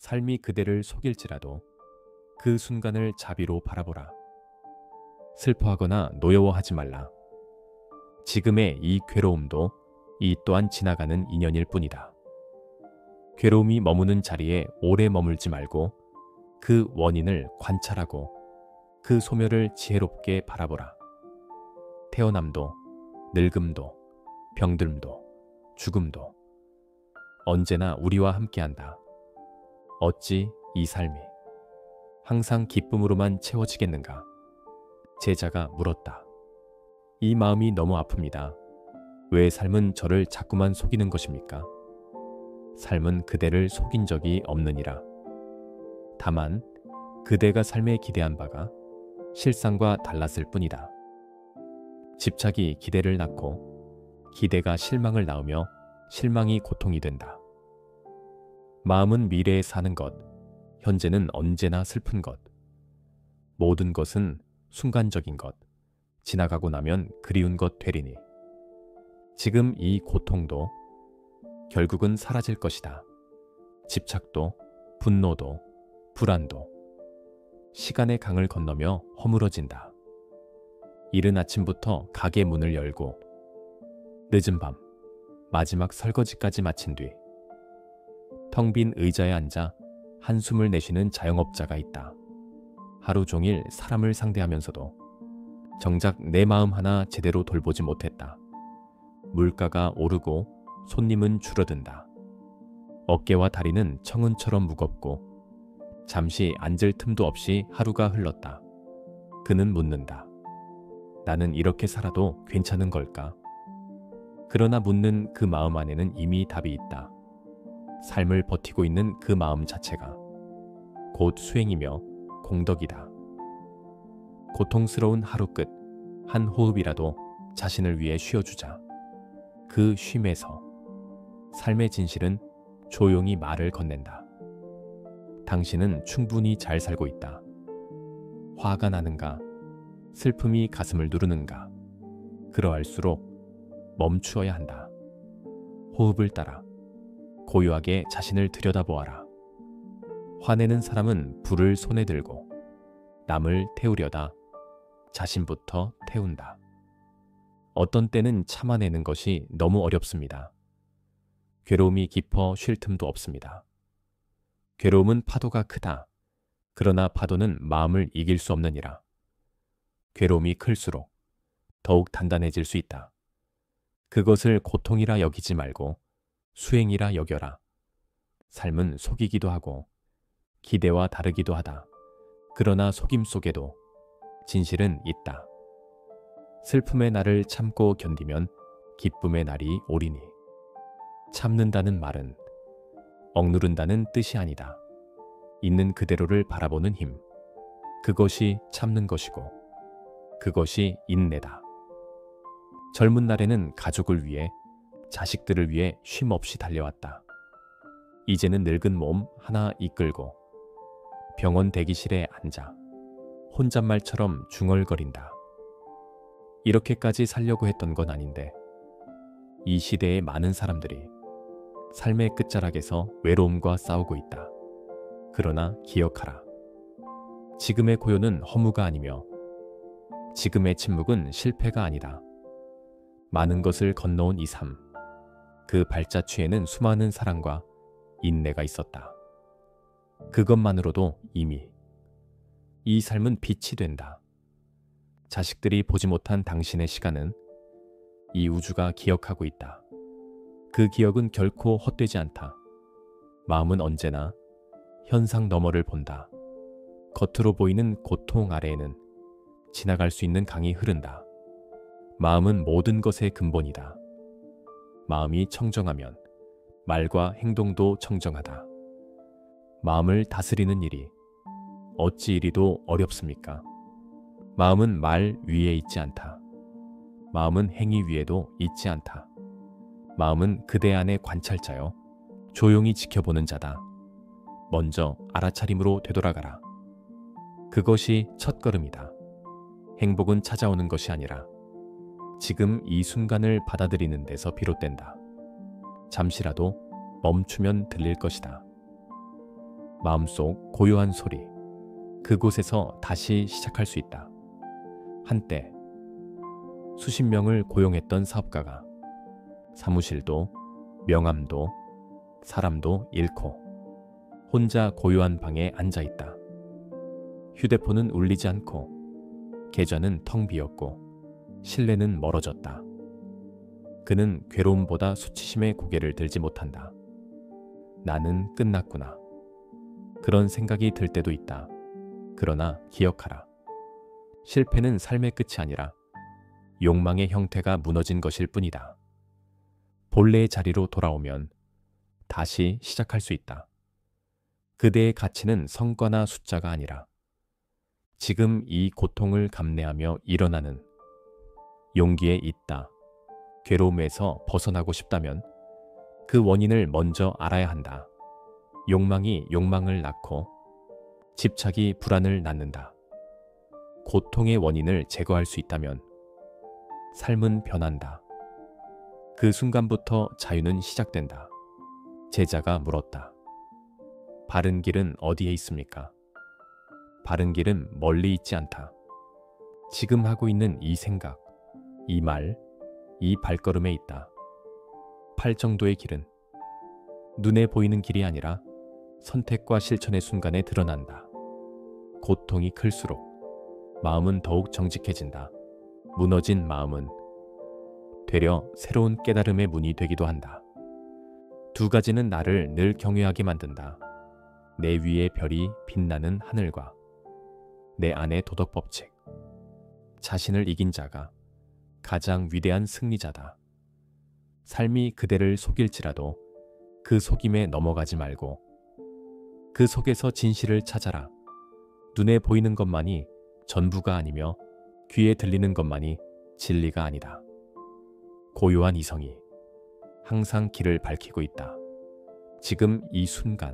삶이 그대를 속일지라도 그 순간을 자비로 바라보라. 슬퍼하거나 노여워하지 말라. 지금의 이 괴로움도 이 또한 지나가는 인연일 뿐이다. 괴로움이 머무는 자리에 오래 머물지 말고 그 원인을 관찰하고 그 소멸을 지혜롭게 바라보라. 태어남도, 늙음도, 병들음도, 죽음도 언제나 우리와 함께한다. 어찌 이 삶이 항상 기쁨으로만 채워지겠는가? 제자가 물었다. 이 마음이 너무 아픕니다. 왜 삶은 저를 자꾸만 속이는 것입니까? 삶은 그대를 속인 적이 없느니라. 다만 그대가 삶에 기대한 바가 실상과 달랐을 뿐이다. 집착이 기대를 낳고 기대가 실망을 낳으며 실망이 고통이 된다. 마음은 미래에 사는 것, 현재는 언제나 슬픈 것. 모든 것은 순간적인 것, 지나가고 나면 그리운 것 되리니. 지금 이 고통도 결국은 사라질 것이다. 집착도, 분노도, 불안도 시간의 강을 건너며 허물어진다. 이른 아침부터 가게 문을 열고 늦은 밤 마지막 설거지까지 마친 뒤 텅 빈 의자에 앉아 한숨을 내쉬는 자영업자가 있다. 하루 종일 사람을 상대하면서도 정작 내 마음 하나 제대로 돌보지 못했다. 물가가 오르고 손님은 줄어든다. 어깨와 다리는 청은처럼 무겁고 잠시 앉을 틈도 없이 하루가 흘렀다. 그는 묻는다. 나는 이렇게 살아도 괜찮은 걸까? 그러나 묻는 그 마음 안에는 이미 답이 있다. 삶을 버티고 있는 그 마음 자체가 곧 수행이며 공덕이다. 고통스러운 하루 끝, 한 호흡이라도 자신을 위해 쉬어주자. 그 쉼에서 삶의 진실은 조용히 말을 건넨다. 당신은 충분히 잘 살고 있다. 화가 나는가? 슬픔이 가슴을 누르는가? 그러할수록 멈추어야 한다. 호흡을 따라 고요하게 자신을 들여다보아라. 화내는 사람은 불을 손에 들고 남을 태우려다 자신부터 태운다. 어떤 때는 참아내는 것이 너무 어렵습니다. 괴로움이 깊어 쉴 틈도 없습니다. 괴로움은 파도가 크다. 그러나 파도는 마음을 이길 수 없느니라. 괴로움이 클수록 더욱 단단해질 수 있다. 그것을 고통이라 여기지 말고 수행이라 여겨라. 삶은 속이기도 하고 기대와 다르기도 하다. 그러나 속임 속에도 진실은 있다. 슬픔의 날을 참고 견디면 기쁨의 날이 오리니. 참는다는 말은 억누른다는 뜻이 아니다. 있는 그대로를 바라보는 힘. 그것이 참는 것이고 그것이 인내다. 젊은 날에는 가족을 위해 자식들을 위해 쉼없이 달려왔다. 이제는 늙은 몸 하나 이끌고 병원 대기실에 앉아 혼잣말처럼 중얼거린다. 이렇게까지 살려고 했던 건 아닌데 이 시대의 많은 사람들이 삶의 끝자락에서 외로움과 싸우고 있다. 그러나 기억하라. 지금의 고요는 허무가 아니며 지금의 침묵은 실패가 아니다. 많은 것을 건너온 이 삶, 그 발자취에는 수많은 사랑과 인내가 있었다. 그것만으로도 이미 이 삶은 빛이 된다. 자식들이 보지 못한 당신의 시간은 이 우주가 기억하고 있다. 그 기억은 결코 헛되지 않다. 마음은 언제나 현상 너머를 본다. 겉으로 보이는 고통 아래에는 지나갈 수 있는 강이 흐른다. 마음은 모든 것의 근본이다. 마음이 청정하면 말과 행동도 청정하다. 마음을 다스리는 일이 어찌 이리도 어렵습니까? 마음은 말 위에 있지 않다. 마음은 행위 위에도 있지 않다. 마음은 그대 안의 관찰자요 조용히 지켜보는 자다. 먼저 알아차림으로 되돌아가라. 그것이 첫걸음이다. 행복은 찾아오는 것이 아니라 지금 이 순간을 받아들이는 데서 비롯된다. 잠시라도 멈추면 들릴 것이다. 마음속 고요한 소리, 그곳에서 다시 시작할 수 있다. 한때 수십 명을 고용했던 사업가가 사무실도 명함도 사람도 잃고 혼자 고요한 방에 앉아 있다. 휴대폰은 울리지 않고 계좌는 텅 비었고 신뢰는 멀어졌다. 그는 괴로움보다 수치심에 고개를 들지 못한다. 나는 끝났구나. 그런 생각이 들 때도 있다. 그러나 기억하라. 실패는 삶의 끝이 아니라 욕망의 형태가 무너진 것일 뿐이다. 본래의 자리로 돌아오면 다시 시작할 수 있다. 그대의 가치는 성과나 숫자가 아니라 지금 이 고통을 감내하며 일어나는 용기에 있다. 괴로움에서 벗어나고 싶다면 그 원인을 먼저 알아야 한다. 욕망이 욕망을 낳고 집착이 불안을 낳는다. 고통의 원인을 제거할 수 있다면 삶은 변한다. 그 순간부터 자유는 시작된다. 제자가 물었다. 바른 길은 어디에 있습니까? 바른 길은 멀리 있지 않다. 지금 하고 있는 이 생각, 이 말, 이 발걸음에 있다. 팔정도의 길은 눈에 보이는 길이 아니라 선택과 실천의 순간에 드러난다. 고통이 클수록 마음은 더욱 정직해진다. 무너진 마음은 되려 새로운 깨달음의 문이 되기도 한다. 두 가지는 나를 늘 경외하게 만든다. 내 위의 별이 빛나는 하늘과 내 안의 도덕 법칙. 자신을 이긴 자가 가장 위대한 승리자다. 삶이 그대를 속일지라도 그 속임에 넘어가지 말고 그 속에서 진실을 찾아라. 눈에 보이는 것만이 전부가 아니며 귀에 들리는 것만이 진리가 아니다. 고요한 이성이 항상 길을 밝히고 있다. 지금 이 순간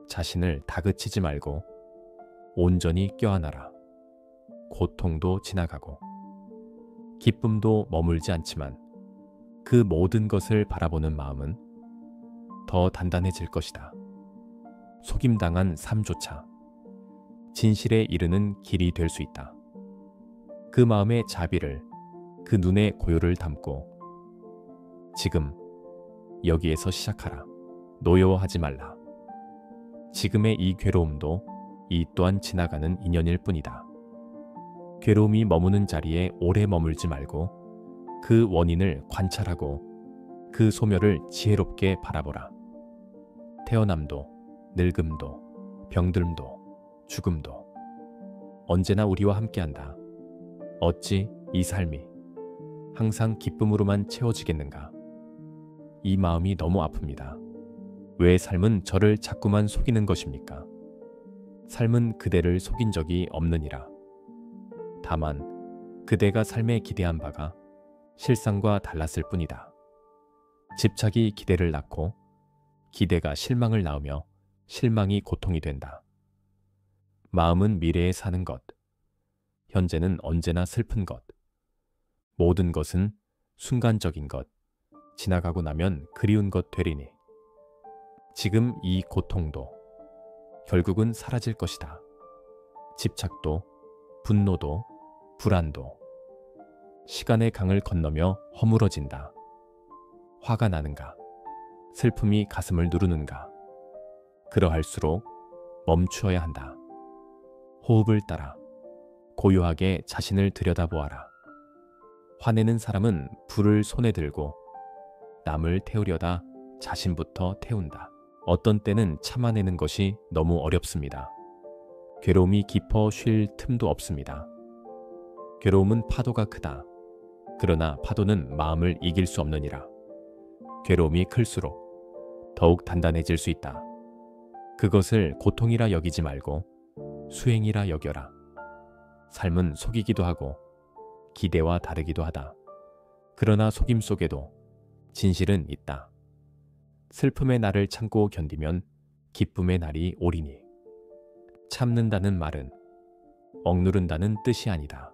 자신을 다그치지 말고 온전히 껴안아라. 고통도 지나가고 기쁨도 머물지 않지만 그 모든 것을 바라보는 마음은 더 단단해질 것이다. 속임당한 삶조차 진실에 이르는 길이 될 수 있다. 그 마음의 자비를, 그 눈의 고요를 담고 지금 여기에서 시작하라. 노여워하지 말라. 지금의 이 괴로움도 이 또한 지나가는 인연일 뿐이다. 괴로움이 머무는 자리에 오래 머물지 말고 그 원인을 관찰하고 그 소멸을 지혜롭게 바라보라. 태어남도, 늙음도, 병들음도, 죽음도 언제나 우리와 함께한다. 어찌 이 삶이 항상 기쁨으로만 채워지겠는가? 이 마음이 너무 아픕니다. 왜 삶은 저를 자꾸만 속이는 것입니까? 삶은 그대를 속인 적이 없느니라. 다만 그대가 삶에 기대한 바가 실상과 달랐을 뿐이다. 집착이 기대를 낳고 기대가 실망을 낳으며 실망이 고통이 된다. 마음은 미래에 사는 것, 현재는 언제나 슬픈 것, 모든 것은 순간적인 것, 지나가고 나면 그리운 것 되리니 지금 이 고통도 결국은 사라질 것이다. 집착도, 분노도, 불안도 시간의 강을 건너며 허물어진다. 화가 나는가? 슬픔이 가슴을 누르는가? 그러할수록 멈추어야 한다. 호흡을 따라 고요하게 자신을 들여다보아라. 화내는 사람은 불을 손에 들고 남을 태우려다 자신부터 태운다. 어떤 때는 참아내는 것이 너무 어렵습니다. 괴로움이 깊어 쉴 틈도 없습니다. 괴로움은 파도가 크다. 그러나 파도는 마음을 이길 수 없느니라. 괴로움이 클수록 더욱 단단해질 수 있다. 그것을 고통이라 여기지 말고 수행이라 여겨라. 삶은 속이기도 하고 기대와 다르기도 하다. 그러나 속임 속에도 진실은 있다. 슬픔의 날을 참고 견디면 기쁨의 날이 오리니. 참는다는 말은 억누른다는 뜻이 아니다.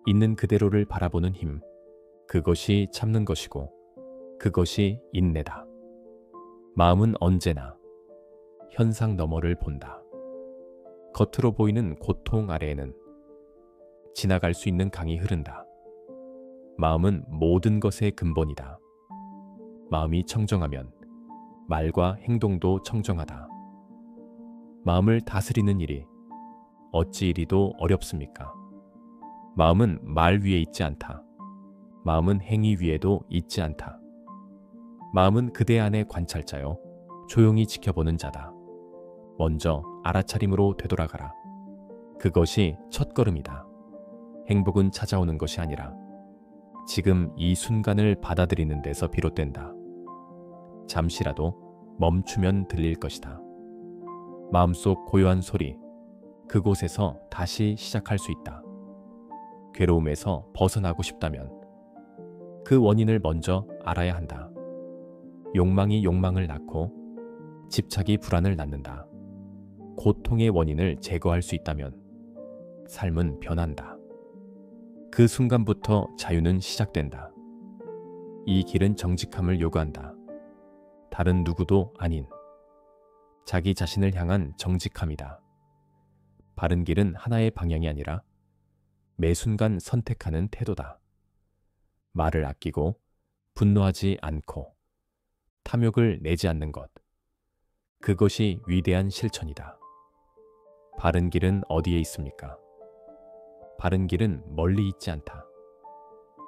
있는 그대로를 바라보는 힘, 그것이 참는 것이고 그것이 인내다. 마음은 언제나 현상 너머를 본다. 겉으로 보이는 고통 아래에는 지나갈 수 있는 강이 흐른다. 마음은 모든 것의 근본이다. 마음이 청정하면 말과 행동도 청정하다. 마음을 다스리는 일이 어찌 이리도 어렵습니까? 마음은 말 위에 있지 않다. 마음은 행위 위에도 있지 않다. 마음은 그대 안의 관찰자요, 조용히 지켜보는 자다. 먼저 알아차림으로 되돌아가라. 그것이 첫걸음이다. 행복은 찾아오는 것이 아니라 지금 이 순간을 받아들이는 데서 비롯된다. 잠시라도 멈추면 들릴 것이다. 마음속 고요한 소리, 그곳에서 다시 시작할 수 있다. 괴로움에서 벗어나고 싶다면 그 원인을 먼저 알아야 한다. 욕망이 욕망을 낳고 집착이 불안을 낳는다. 고통의 원인을 제거할 수 있다면 삶은 변한다. 그 순간부터 자유는 시작된다. 이 길은 정직함을 요구한다. 다른 누구도 아닌 자기 자신을 향한 정직함이다. 바른 길은 하나의 방향이 아니라 매 순간 선택하는 태도다. 말을 아끼고 분노하지 않고 탐욕을 내지 않는 것. 그것이 위대한 실천이다. 바른 길은 어디에 있습니까? 바른 길은 멀리 있지 않다.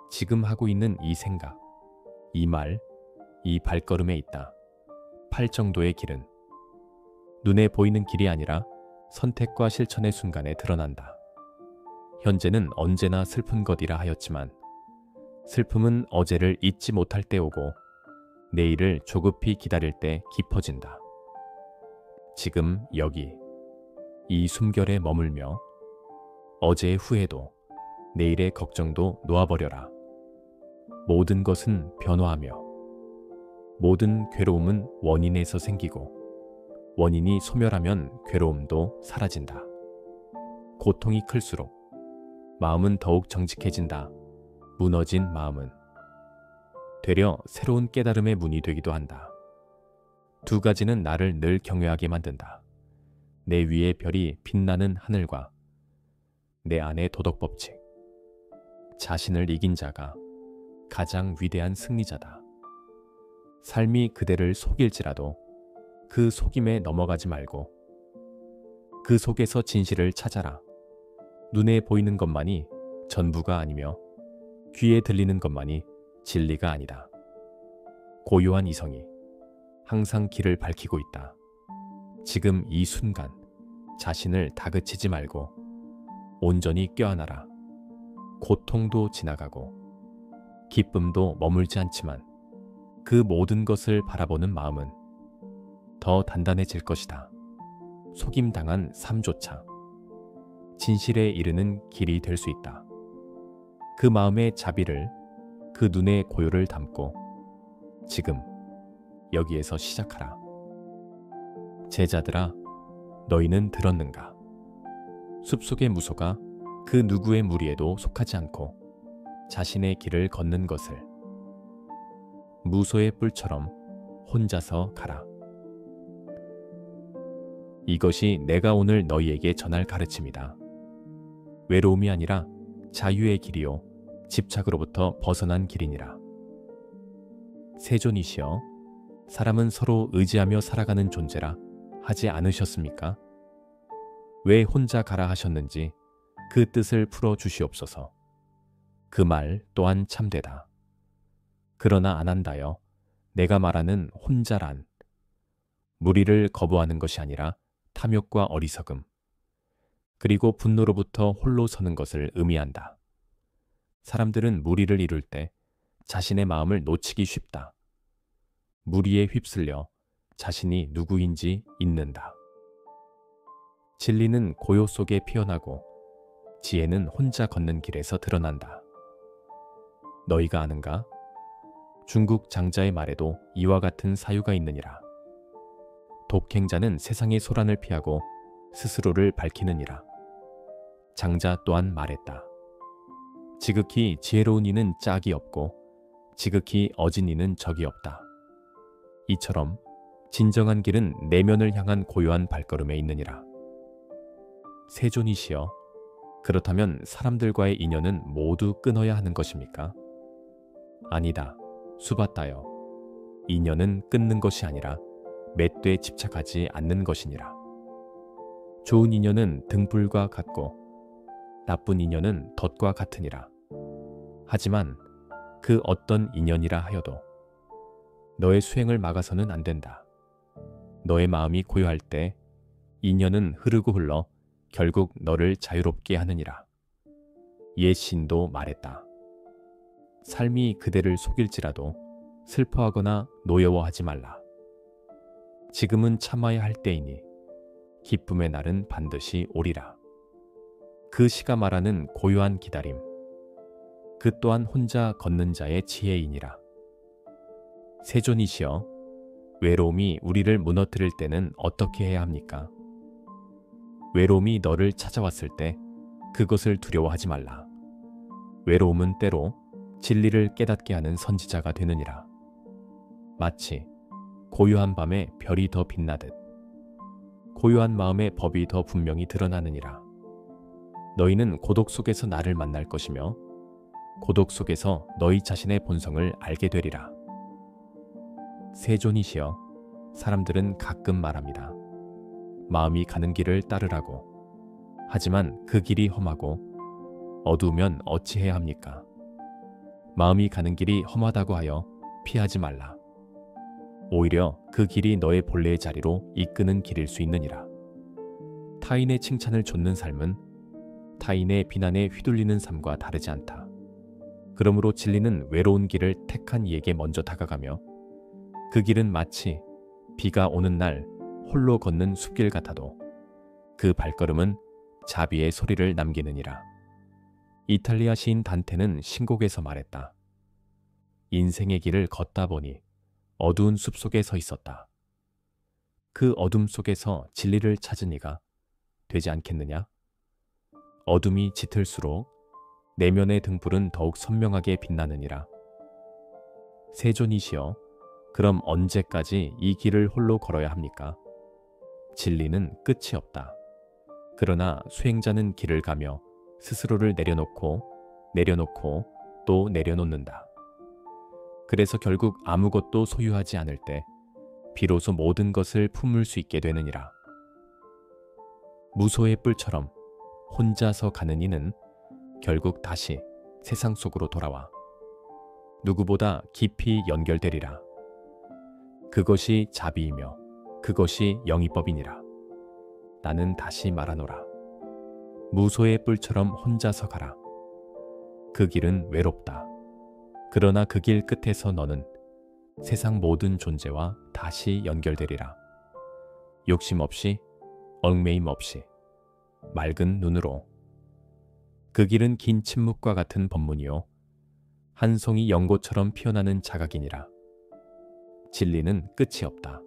지금 하고 있는 이 생각, 이 말, 이 발걸음에 있다. 팔 정도의 길은 눈에 보이는 길이 아니라 선택과 실천의 순간에 드러난다. 현재는 언제나 슬픈 것이라 하였지만 슬픔은 어제를 잊지 못할 때 오고 내일을 조급히 기다릴 때 깊어진다. 지금 여기 이 숨결에 머물며 어제의 후회도 내일의 걱정도 놓아버려라. 모든 것은 변화하며 모든 괴로움은 원인에서 생기고 원인이 소멸하면 괴로움도 사라진다. 고통이 클수록 마음은 더욱 정직해진다. 무너진 마음은 되려 새로운 깨달음의 문이 되기도 한다. 두 가지는 나를 늘 경외하게 만든다. 내 위의 별이 빛나는 하늘과 내 안의 도덕법칙. 자신을 이긴 자가 가장 위대한 승리자다. 삶이 그대를 속일지라도 그 속임에 넘어가지 말고 그 속에서 진실을 찾아라. 눈에 보이는 것만이 전부가 아니며 귀에 들리는 것만이 진리가 아니다. 고요한 이성이 항상 길을 밝히고 있다. 지금 이 순간 자신을 다그치지 말고 온전히 껴안아라. 고통도 지나가고 기쁨도 머물지 않지만 그 모든 것을 바라보는 마음은 더 단단해질 것이다. 속임당한 삶조차 진실에 이르는 길이 될 수 있다. 그 마음의 자비를, 그 눈의 고요를 담고 지금 여기에서 시작하라. 제자들아, 너희는 들었는가? 숲속의 무소가 그 누구의 무리에도 속하지 않고 자신의 길을 걷는 것을 무소의 뿔처럼 혼자서 가라. 이것이 내가 오늘 너희에게 전할 가르침이다. 외로움이 아니라 자유의 길이요 집착으로부터 벗어난 길이니라. 세존이시여, 사람은 서로 의지하며 살아가는 존재라 하지 않으셨습니까? 왜 혼자 가라 하셨는지 그 뜻을 풀어 주시옵소서. 그 말 또한 참되다. 그러나 안한다여 내가 말하는 혼자란 무리를 거부하는 것이 아니라 탐욕과 어리석음, 그리고 분노로부터 홀로 서는 것을 의미한다. 사람들은 무리를 이룰 때 자신의 마음을 놓치기 쉽다. 무리에 휩쓸려 자신이 누구인지 잊는다. 진리는 고요 속에 피어나고 지혜는 혼자 걷는 길에서 드러난다. 너희가 아는가? 중국 장자의 말에도 이와 같은 사유가 있느니라. 독행자는 세상의 소란을 피하고 스스로를 밝히느니라. 장자 또한 말했다. 지극히 지혜로운 이는 짝이 없고 지극히 어진 이는 적이 없다. 이처럼 진정한 길은 내면을 향한 고요한 발걸음에 있느니라. 세존이시여, 그렇다면 사람들과의 인연은 모두 끊어야 하는 것입니까? 아니다, 수바따여. 인연은 끊는 것이 아니라 맷대에 집착하지 않는 것이니라. 좋은 인연은 등불과 같고 나쁜 인연은 덫과 같으니라. 하지만 그 어떤 인연이라 하여도 너의 수행을 막아서는 안 된다. 너의 마음이 고요할 때 인연은 흐르고 흘러 결국 너를 자유롭게 하느니라. 옛 신도 말했다. 삶이 그대를 속일지라도 슬퍼하거나 노여워하지 말라. 지금은 참아야 할 때이니 기쁨의 날은 반드시 오리라. 그 시가 말하는 고요한 기다림, 그 또한 혼자 걷는 자의 지혜이니라. 세존이시여, 외로움이 우리를 무너뜨릴 때는 어떻게 해야 합니까? 외로움이 너를 찾아왔을 때 그것을 두려워하지 말라. 외로움은 때로 진리를 깨닫게 하는 선지자가 되느니라. 마치 고요한 밤에 별이 더 빛나듯 고요한 마음의 법이 더 분명히 드러나느니라. 너희는 고독 속에서 나를 만날 것이며 고독 속에서 너희 자신의 본성을 알게 되리라. 세존이시여, 사람들은 가끔 말합니다. 마음이 가는 길을 따르라고. 하지만 그 길이 험하고 어두우면 어찌해야 합니까? 마음이 가는 길이 험하다고 하여 피하지 말라. 오히려 그 길이 너의 본래의 자리로 이끄는 길일 수 있느니라. 타인의 칭찬을 좇는 삶은 타인의 비난에 휘둘리는 삶과 다르지 않다. 그러므로 진리는 외로운 길을 택한 이에게 먼저 다가가며 그 길은 마치 비가 오는 날 홀로 걷는 숲길 같아도 그 발걸음은 자비의 소리를 남기느니라. 이탈리아 시인 단테는 신곡에서 말했다. 인생의 길을 걷다 보니 어두운 숲 속에 서 있었다. 그 어둠 속에서 진리를 찾으니가 되지 않겠느냐? 어둠이 짙을수록 내면의 등불은 더욱 선명하게 빛나느니라. 세존이시여, 그럼 언제까지 이 길을 홀로 걸어야 합니까? 진리는 끝이 없다. 그러나 수행자는 길을 가며 스스로를 내려놓고 또 내려놓는다. 그래서 결국 아무것도 소유하지 않을 때 비로소 모든 것을 품을 수 있게 되느니라. 무소의 뿔처럼 혼자서 가는 이는 결국 다시 세상 속으로 돌아와 누구보다 깊이 연결되리라. 그것이 자비이며 그것이 영이법이니라. 나는 다시 말하노라. 무소의 뿔처럼 혼자서 가라. 그 길은 외롭다. 그러나 그 길 끝에서 너는 세상 모든 존재와 다시 연결되리라. 욕심 없이, 얽매임 없이, 맑은 눈으로. 그 길은 긴 침묵과 같은 법문이요, 한 송이 연고처럼 피어나는 자각이니라. 진리는 끝이 없다.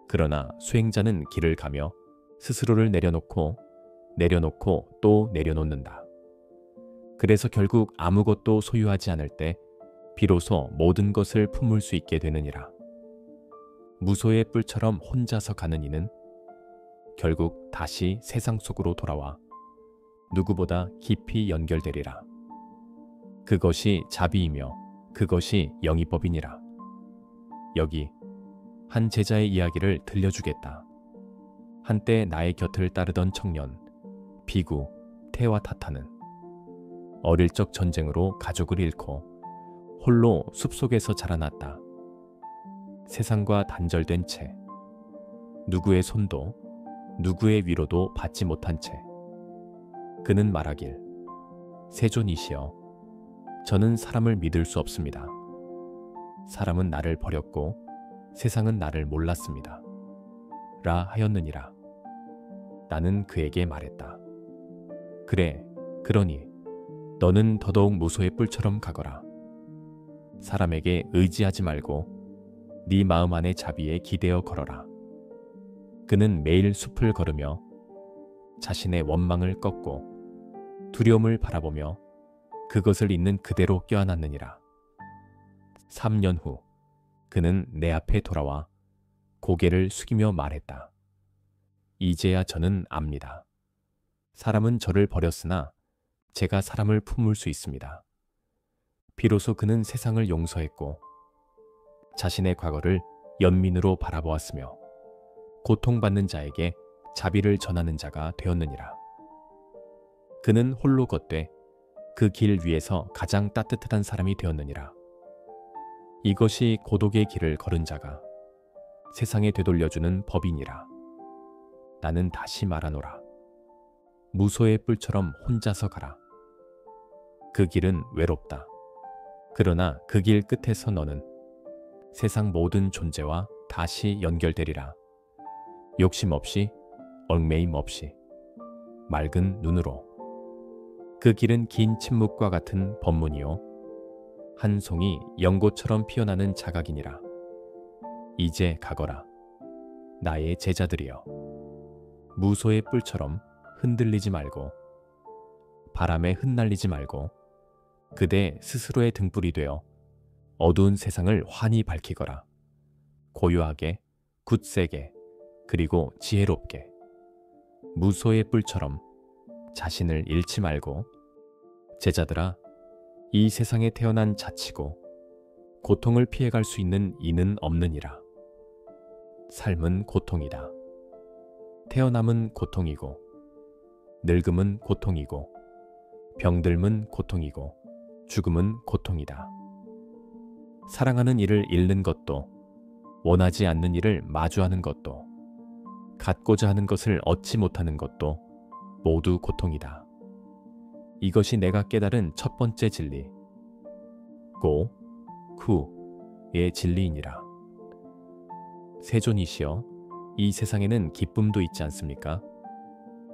그러나 수행자는 길을 가며 스스로를 내려놓고 또 내려놓는다. 그래서 결국 아무것도 소유하지 않을 때 비로소 모든 것을 품을 수 있게 되느니라. 무소의 뿔처럼 혼자서 가는 이는 결국 다시 세상 속으로 돌아와 누구보다 깊이 연결되리라. 그것이 자비이며 그것이 영이법이니라. 여기 한 제자의 이야기를 들려주겠다. 한때 나의 곁을 따르던 청년 비구 테와타타는 어릴 적 전쟁으로 가족을 잃고 홀로 숲속에서 자라났다. 세상과 단절된 채 누구의 손도 누구의 위로도 받지 못한 채 그는 말하길, 세존이시여, 저는 사람을 믿을 수 없습니다. 사람은 나를 버렸고 세상은 나를 몰랐습니다. 라 하였느니라. 나는 그에게 말했다. 그래, 그러니 너는 더더욱 무소의 뿔처럼 가거라. 사람에게 의지하지 말고 네 마음 안의 자비에 기대어 걸어라. 그는 매일 숲을 걸으며 자신의 원망을 꺾고 두려움을 바라보며 그것을 있는 그대로 껴안았느니라. 3년 후 그는 내 앞에 돌아와 고개를 숙이며 말했다. 이제야 저는 압니다. 사람은 저를 버렸으나 제가 사람을 품을 수 있습니다. 비로소 그는 세상을 용서했고 자신의 과거를 연민으로 바라보았으며 고통받는 자에게 자비를 전하는 자가 되었느니라. 그는 홀로 걷되 그 길 위에서 가장 따뜻한 사람이 되었느니라. 이것이 고독의 길을 걸은 자가 세상에 되돌려주는 법이니라. 나는 다시 말하노라. 무소의 뿔처럼 혼자서 가라. 그 길은 외롭다. 그러나 그 길 끝에서 너는 세상 모든 존재와 다시 연결되리라. 욕심 없이, 얽매임 없이, 맑은 눈으로. 그 길은 긴 침묵과 같은 법문이요 한 송이 연꽃처럼 피어나는 자각이니라. 이제 가거라. 나의 제자들이여. 무소의 뿔처럼 흔들리지 말고 바람에 흩날리지 말고 그대 스스로의 등불이 되어 어두운 세상을 환히 밝히거라. 고요하게, 굳세게, 그리고 지혜롭게. 무소의 뿔처럼 자신을 잃지 말고. 제자들아, 이 세상에 태어난 자치고 고통을 피해갈 수 있는 이는 없느니라. 삶은 고통이다. 태어남은 고통이고 늙음은 고통이고 병들면 고통이고 죽음은 고통이다. 사랑하는 이를 잃는 것도 원하지 않는 이를 마주하는 것도 갖고자 하는 것을 얻지 못하는 것도 모두 고통이다. 이것이 내가 깨달은 첫 번째 진리, 고, 쿠의 진리이니라. 세존이시여, 이 세상에는 기쁨도 있지 않습니까?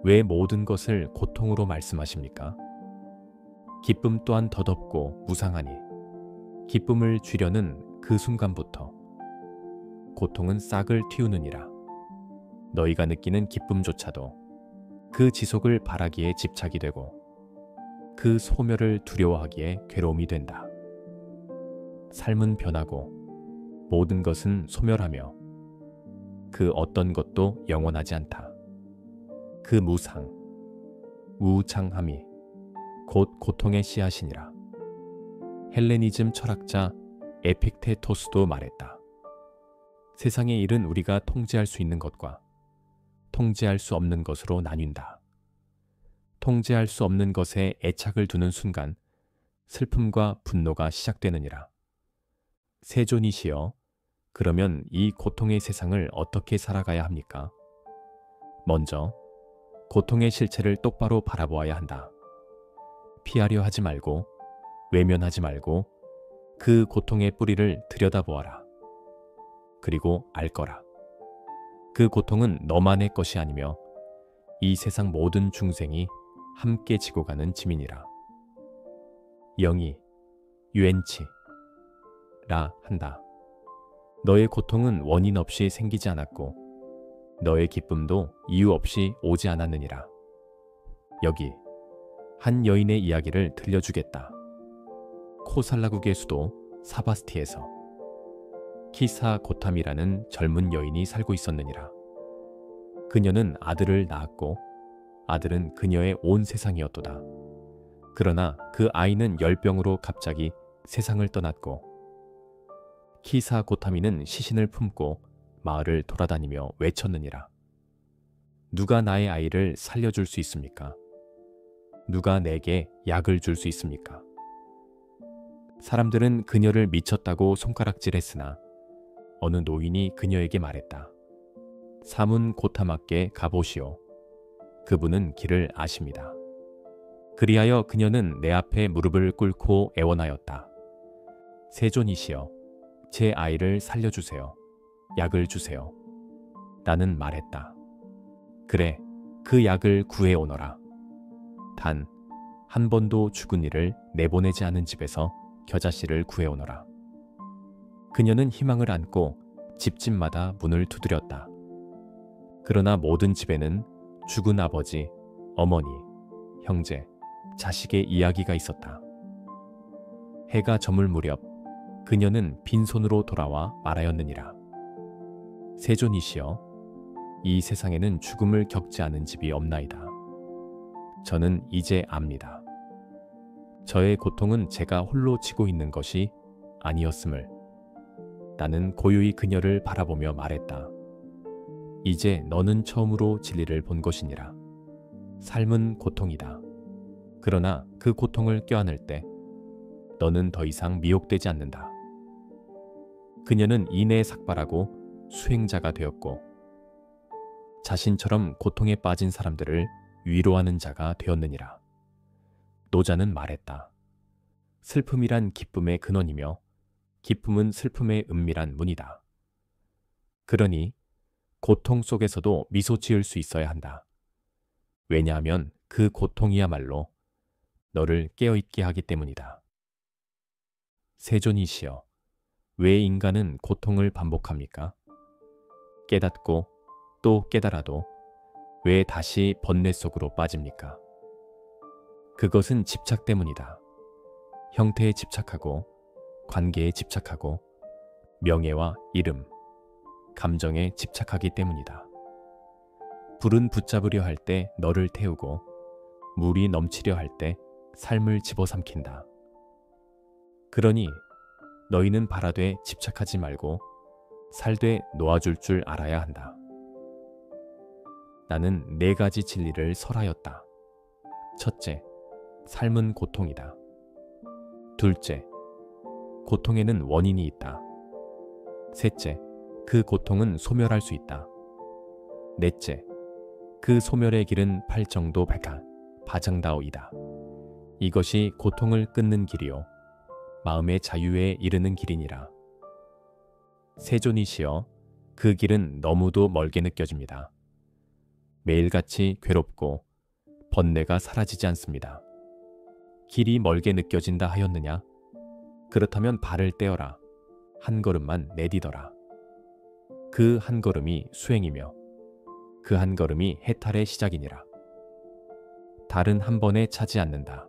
왜 모든 것을 고통으로 말씀하십니까? 기쁨 또한 덧없고 무상하니 기쁨을 주려는 그 순간부터 고통은 싹을 틔우느니라. 너희가 느끼는 기쁨조차도 그 지속을 바라기에 집착이 되고 그 소멸을 두려워하기에 괴로움이 된다. 삶은 변하고 모든 것은 소멸하며 그 어떤 것도 영원하지 않다. 그 무상, 우창함이 곧 고통의 씨앗이니라. 헬레니즘 철학자 에픽테토스도 말했다. 세상의 일은 우리가 통제할 수 있는 것과 통제할 수 없는 것으로 나뉜다. 통제할 수 없는 것에 애착을 두는 순간 슬픔과 분노가 시작되느니라. 세존이시여, 그러면 이 고통의 세상을 어떻게 살아가야 합니까? 먼저 고통의 실체를 똑바로 바라보아야 한다. 피하려 하지 말고 외면하지 말고 그 고통의 뿌리를 들여다보아라. 그리고 알 거라. 그 고통은 너만의 것이 아니며 이 세상 모든 중생이 함께 지고 가는 짐이니라. 영이 유엔치라 한다. 너의 고통은 원인 없이 생기지 않았고 너의 기쁨도 이유 없이 오지 않았느니라. 여기 한 여인의 이야기를 들려주겠다. 코살라국의 수도 사바스티에서 키사 고탐이라는 젊은 여인이 살고 있었느니라. 그녀는 아들을 낳았고 아들은 그녀의 온 세상이었도다. 그러나 그 아이는 열병으로 갑자기 세상을 떠났고 키사 고타미는 시신을 품고 마을을 돌아다니며 외쳤느니라. 누가 나의 아이를 살려줄 수 있습니까? 누가 내게 약을 줄 수 있습니까? 사람들은 그녀를 미쳤다고 손가락질했으나 어느 노인이 그녀에게 말했다. 사문 고타마께 가보시오. 그분은 길을 아십니다. 그리하여 그녀는 내 앞에 무릎을 꿇고 애원하였다. 세존이시여, 제 아이를 살려주세요. 약을 주세요. 나는 말했다. 그래, 그 약을 구해오너라. 단, 한 번도 죽은 이를 내보내지 않은 집에서 겨자씨를 구해오너라. 그녀는 희망을 안고 집집마다 문을 두드렸다. 그러나 모든 집에는 죽은 아버지, 어머니, 형제, 자식의 이야기가 있었다. 해가 저물 무렵 그녀는 빈손으로 돌아와 말하였느니라. 세존이시여, 이 세상에는 죽음을 겪지 않은 집이 없나이다. 저는 이제 압니다. 저의 고통은 제가 홀로 지고 있는 것이 아니었음을. 나는 고요히 그녀를 바라보며 말했다. 이제 너는 처음으로 진리를 본 것이니라. 삶은 고통이다. 그러나 그 고통을 껴안을 때 너는 더 이상 미혹되지 않는다. 그녀는 인내에 삭발하고 수행자가 되었고 자신처럼 고통에 빠진 사람들을 위로하는 자가 되었느니라. 노자는 말했다. 슬픔이란 기쁨의 근원이며 기쁨은 슬픔의 은밀한 문이다. 그러니 고통 속에서도 미소 지을 수 있어야 한다. 왜냐하면 그 고통이야말로 너를 깨어있게 하기 때문이다. 세존이시여, 왜 인간은 고통을 반복합니까? 깨닫고 또 깨달아도 왜 다시 번뇌 속으로 빠집니까? 그것은 집착 때문이다. 형태에 집착하고 관계에 집착하고 명예와 이름, 감정에 집착하기 때문이다. 불은 붙잡으려 할 때 너를 태우고 물이 넘치려 할 때 삶을 집어삼킨다. 그러니 너희는 바라되 집착하지 말고 살되 놓아줄 줄 알아야 한다. 나는 4가지 진리를 설하였다. 첫째, 삶은 고통이다. 둘째, 고통에는 원인이 있다. 셋째, 그 고통은 소멸할 수 있다. 넷째, 그 소멸의 길은 팔정도 백하, 바장다오이다. 이것이 고통을 끊는 길이요 마음의 자유에 이르는 길이니라. 세존이시여, 그 길은 너무도 멀게 느껴집니다. 매일같이 괴롭고 번뇌가 사라지지 않습니다. 길이 멀게 느껴진다 하였느냐? 그렇다면 발을 떼어라. 한 걸음만 내디더라. 그 한 걸음이 수행이며 그 한 걸음이 해탈의 시작이니라. 달은 한 번에 차지 않는다.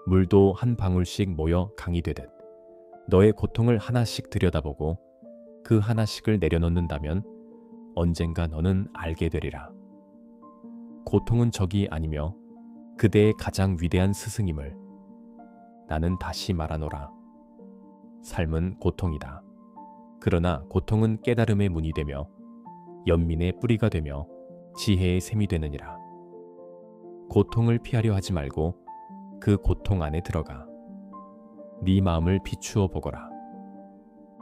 물도 한 방울씩 모여 강이 되듯 너의 고통을 하나씩 들여다보고 그 하나씩을 내려놓는다면 언젠가 너는 알게 되리라. 고통은 적이 아니며 그대의 가장 위대한 스승임을 나는 다시 말하노라. 삶은 고통이다. 그러나 고통은 깨달음의 문이 되며 연민의 뿌리가 되며 지혜의 샘이 되느니라. 고통을 피하려 하지 말고 그 고통 안에 들어가 네 마음을 비추어 보거라.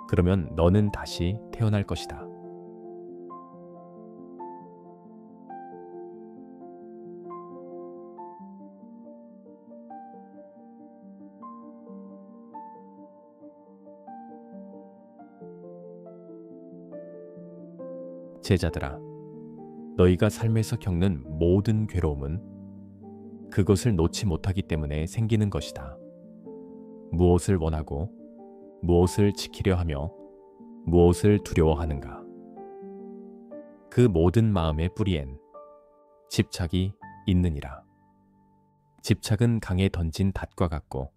그러면 너는 다시 태어날 것이다. 제자들아, 너희가 삶에서 겪는 모든 괴로움은 그것을 놓지 못하기 때문에 생기는 것이다. 무엇을 원하고 무엇을 지키려 하며 무엇을 두려워하는가? 그 모든 마음의 뿌리엔 집착이 있느니라. 집착은 강에 던진 닷과 같고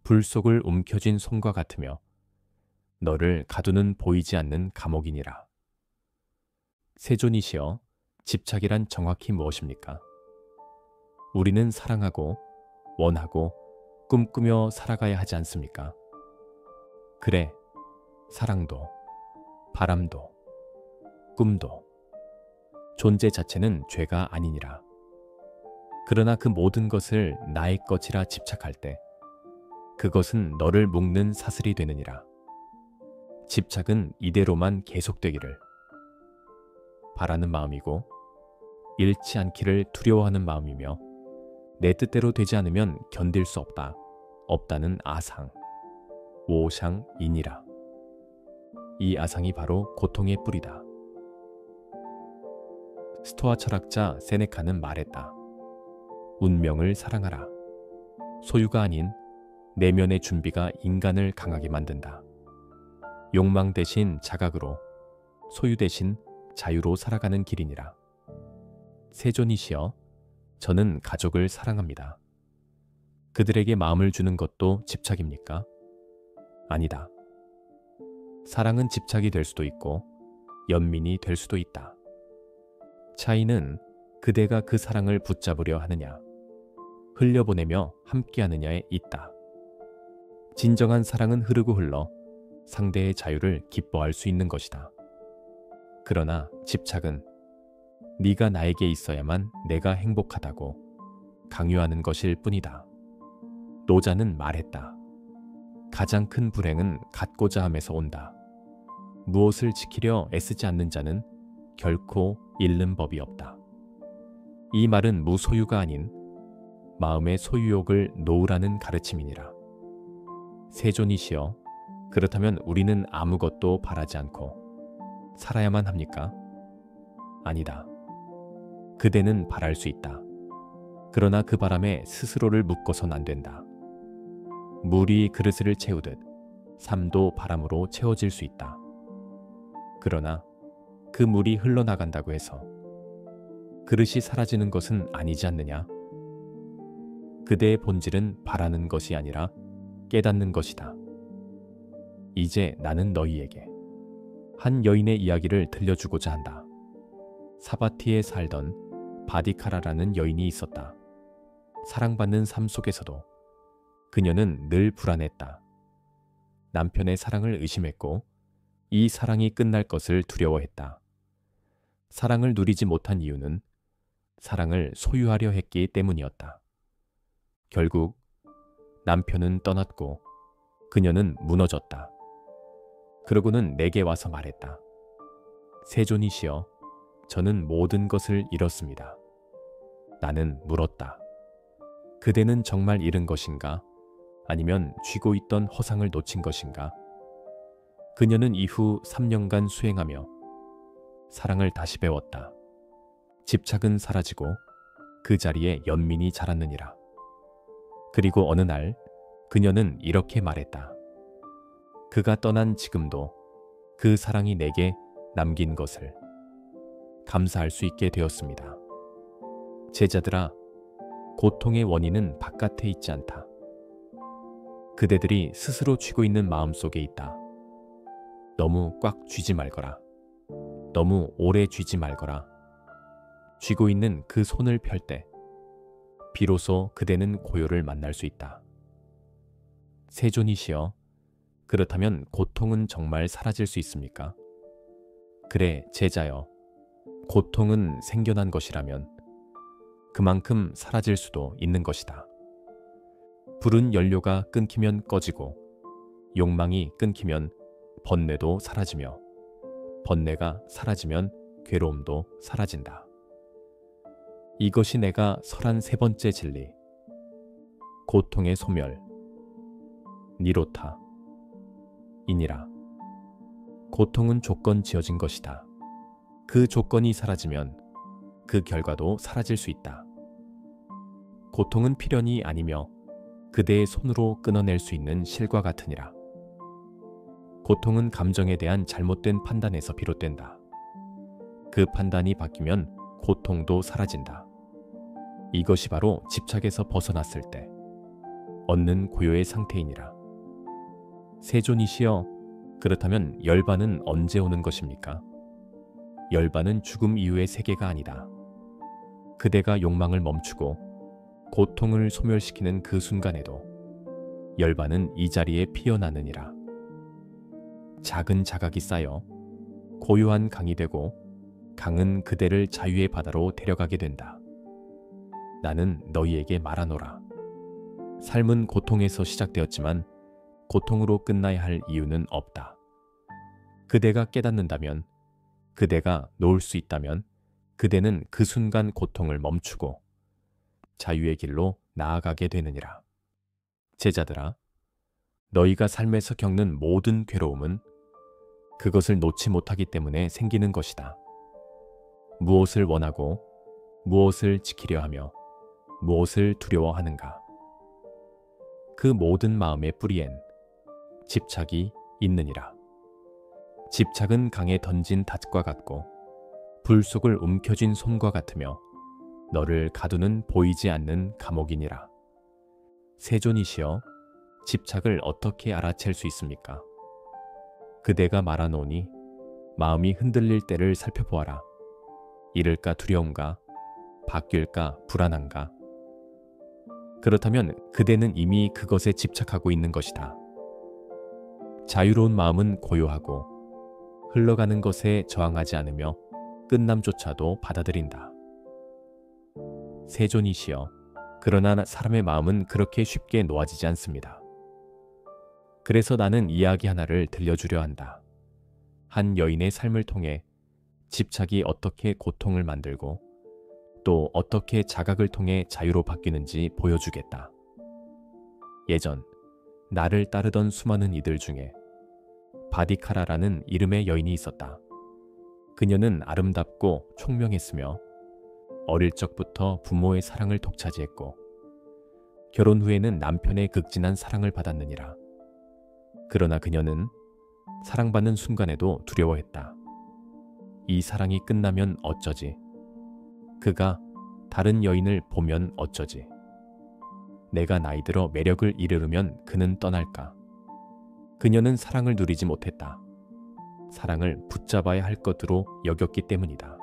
불 속을 움켜쥔 손과 같으며 너를 가두는 보이지 않는 감옥이니라. 세존이시여, 집착이란 정확히 무엇입니까? 우리는 사랑하고 원하고 꿈꾸며 살아가야 하지 않습니까? 그래, 사랑도, 바람도, 꿈도, 존재 자체는 죄가 아니니라. 그러나 그 모든 것을 나의 것이라 집착할 때 그것은 너를 묶는 사슬이 되느니라. 집착은 이대로만 계속되기를 바라는 마음이고 잃지 않기를 두려워하는 마음이며 내 뜻대로 되지 않으면 견딜 수 없다. 없다는 아상, 오샹이니라. 이 아상이 바로 고통의 뿌리다. 스토아 철학자 세네카는 말했다. 운명을 사랑하라. 소유가 아닌 내면의 준비가 인간을 강하게 만든다. 욕망 대신 자각으로, 소유 대신 자유로 살아가는 길이니라. 세존이시여, 저는 가족을 사랑합니다. 그들에게 마음을 주는 것도 집착입니까? 아니다. 사랑은 집착이 될 수도 있고 연민이 될 수도 있다. 차이는 그대가 그 사랑을 붙잡으려 하느냐, 흘려보내며 함께하느냐에 있다. 진정한 사랑은 흐르고 흘러 상대의 자유를 기뻐할 수 있는 것이다. 그러나 집착은 네가 나에게 있어야만 내가 행복하다고 강요하는 것일 뿐이다. 노자는 말했다. 가장 큰 불행은 갖고자 함에서 온다. 무엇을 지키려 애쓰지 않는 자는 결코 잃는 법이 없다. 이 말은 무소유가 아닌 마음의 소유욕을 놓으라는 가르침이니라. 세존이시여, 그렇다면 우리는 아무것도 바라지 않고 살아야만 합니까? 아니다. 그대는 바랄 수 있다. 그러나 그 바람에 스스로를 묶어선 안 된다. 물이 그릇을 채우듯 삶도 바람으로 채워질 수 있다. 그러나 그 물이 흘러나간다고 해서 그릇이 사라지는 것은 아니지 않느냐? 그대의 본질은 바라는 것이 아니라 깨닫는 것이다. 이제 나는 너희에게 한 여인의 이야기를 들려주고자 한다. 사바티에 살던 바디카라라는 여인이 있었다. 사랑받는 삶 속에서도 그녀는 늘 불안했다. 남편의 사랑을 의심했고 이 사랑이 끝날 것을 두려워했다. 사랑을 누리지 못한 이유는 사랑을 소유하려 했기 때문이었다. 결국 남편은 떠났고 그녀는 무너졌다. 그러고는 내게 와서 말했다. 세존이시여, 저는 모든 것을 잃었습니다. 나는 물었다. 그대는 정말 잃은 것인가? 아니면 쥐고 있던 허상을 놓친 것인가? 그녀는 이후 3년간 수행하며 사랑을 다시 배웠다. 집착은 사라지고 그 자리에 연민이 자랐느니라. 그리고 어느 날 그녀는 이렇게 말했다. 그가 떠난 지금도 그 사랑이 내게 남긴 것을 감사할 수 있게 되었습니다. 제자들아, 고통의 원인은 바깥에 있지 않다. 그대들이 스스로 쥐고 있는 마음 속에 있다. 너무 꽉 쥐지 말거라. 너무 오래 쥐지 말거라. 쥐고 있는 그 손을 펼 때 비로소 그대는 고요를 만날 수 있다. 세존이시여, 그렇다면 고통은 정말 사라질 수 있습니까? 그래, 제자여. 고통은 생겨난 것이라면 그만큼 사라질 수도 있는 것이다. 불은 연료가 끊기면 꺼지고 욕망이 끊기면 번뇌도 사라지며 번뇌가 사라지면 괴로움도 사라진다. 이것이 내가 설한 세 번째 진리, 고통의 소멸, 니로타 이니라. 고통은 조건 지어진 것이다. 그 조건이 사라지면 그 결과도 사라질 수 있다. 고통은 필연이 아니며 그대의 손으로 끊어낼 수 있는 실과 같으니라. 고통은 감정에 대한 잘못된 판단에서 비롯된다. 그 판단이 바뀌면 고통도 사라진다. 이것이 바로 집착에서 벗어났을 때 얻는 고요의 상태이니라. 세존이시여, 그렇다면 열반은 언제 오는 것입니까? 열반은 죽음 이후의 세계가 아니다. 그대가 욕망을 멈추고 고통을 소멸시키는 그 순간에도 열반은 이 자리에 피어나느니라. 작은 자각이 쌓여 고요한 강이 되고 강은 그대를 자유의 바다로 데려가게 된다. 나는 너희에게 말하노라. 삶은 고통에서 시작되었지만 고통으로 끝나야 할 이유는 없다. 그대가 깨닫는다면, 그대가 놓을 수 있다면 그대는 그 순간 고통을 멈추고 자유의 길로 나아가게 되느니라. 제자들아, 너희가 삶에서 겪는 모든 괴로움은 그것을 놓지 못하기 때문에 생기는 것이다. 무엇을 원하고 무엇을 지키려 하며 무엇을 두려워하는가? 그 모든 마음의 뿌리엔 집착이 있느니라. 집착은 강에 던진 닷과 같고 불 속을 움켜쥔 솜과 같으며 너를 가두는 보이지 않는 감옥이니라. 세존이시여, 집착을 어떻게 알아챌 수 있습니까? 그대가 말하노니 마음이 흔들릴 때를 살펴보아라. 잃을까 두려운가? 바뀔까 불안한가? 그렇다면 그대는 이미 그것에 집착하고 있는 것이다. 자유로운 마음은 고요하고 흘러가는 것에 저항하지 않으며 끝남조차도 받아들인다. 세존이시여, 그러나 사람의 마음은 그렇게 쉽게 놓아지지 않습니다. 그래서 나는 이야기 하나를 들려주려 한다. 한 여인의 삶을 통해 집착이 어떻게 고통을 만들고 또 어떻게 자각을 통해 자유로 바뀌는지 보여주겠다. 예전 나를 따르던 수많은 이들 중에 바디카라라는 이름의 여인이 있었다. 그녀는 아름답고 총명했으며 어릴 적부터 부모의 사랑을 독차지했고 결혼 후에는 남편의 극진한 사랑을 받았느니라. 그러나 그녀는 사랑받는 순간에도 두려워했다. 이 사랑이 끝나면 어쩌지? 그가 다른 여인을 보면 어쩌지? 내가 나이 들어 매력을 이르르면 그는 떠날까? 그녀는 사랑을 누리지 못했다. 사랑을 붙잡아야 할 것으로 여겼기 때문이다.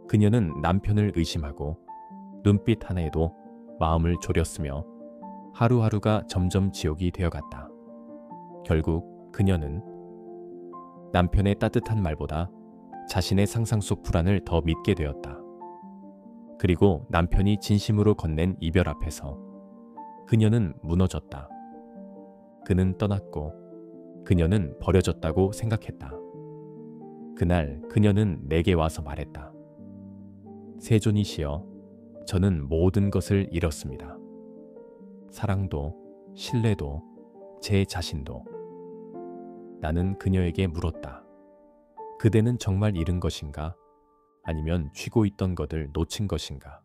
그녀는 남편을 의심하고 눈빛 하나에도 마음을 졸였으며 하루하루가 점점 지옥이 되어갔다. 결국 그녀는 남편의 따뜻한 말보다 자신의 상상 속 불안을 더 믿게 되었다. 그리고 남편이 진심으로 건넨 이별 앞에서 그녀는 무너졌다. 그는 떠났고 그녀는 버려졌다고 생각했다. 그날 그녀는 내게 와서 말했다. 세존이시여, 저는 모든 것을 잃었습니다. 사랑도, 신뢰도, 제 자신도. 나는 그녀에게 물었다. 그대는 정말 잃은 것인가? 아니면 쥐고 있던 것을 놓친 것인가?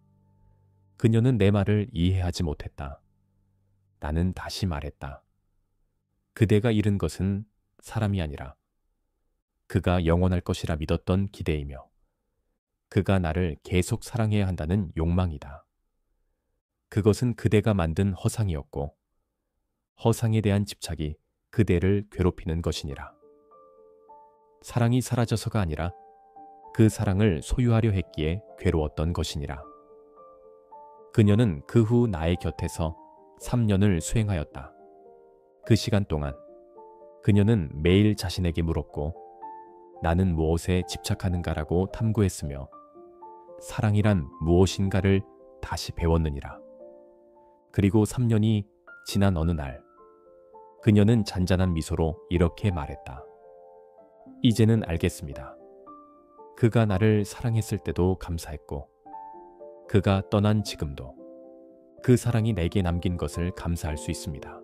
그녀는 내 말을 이해하지 못했다. 나는 다시 말했다. 그대가 잃은 것은 사람이 아니라 그가 영원할 것이라 믿었던 기대이며 그가 나를 계속 사랑해야 한다는 욕망이다. 그것은 그대가 만든 허상이었고 허상에 대한 집착이 그대를 괴롭히는 것이니라. 사랑이 사라져서가 아니라 그 사랑을 소유하려 했기에 괴로웠던 것이니라. 그녀는 그 후 나의 곁에서 3년을 수행하였다. 그 시간 동안 그녀는 매일 자신에게 물었고 나는 무엇에 집착하는가라고 탐구했으며 사랑이란 무엇인가를 다시 배웠느니라. 그리고 3년이 지난 어느 날 그녀는 잔잔한 미소로 이렇게 말했다. 이제는 알겠습니다. 그가 나를 사랑했을 때도 감사했고 그가 떠난 지금도 그 사랑이 내게 남긴 것을 감사할 수 있습니다.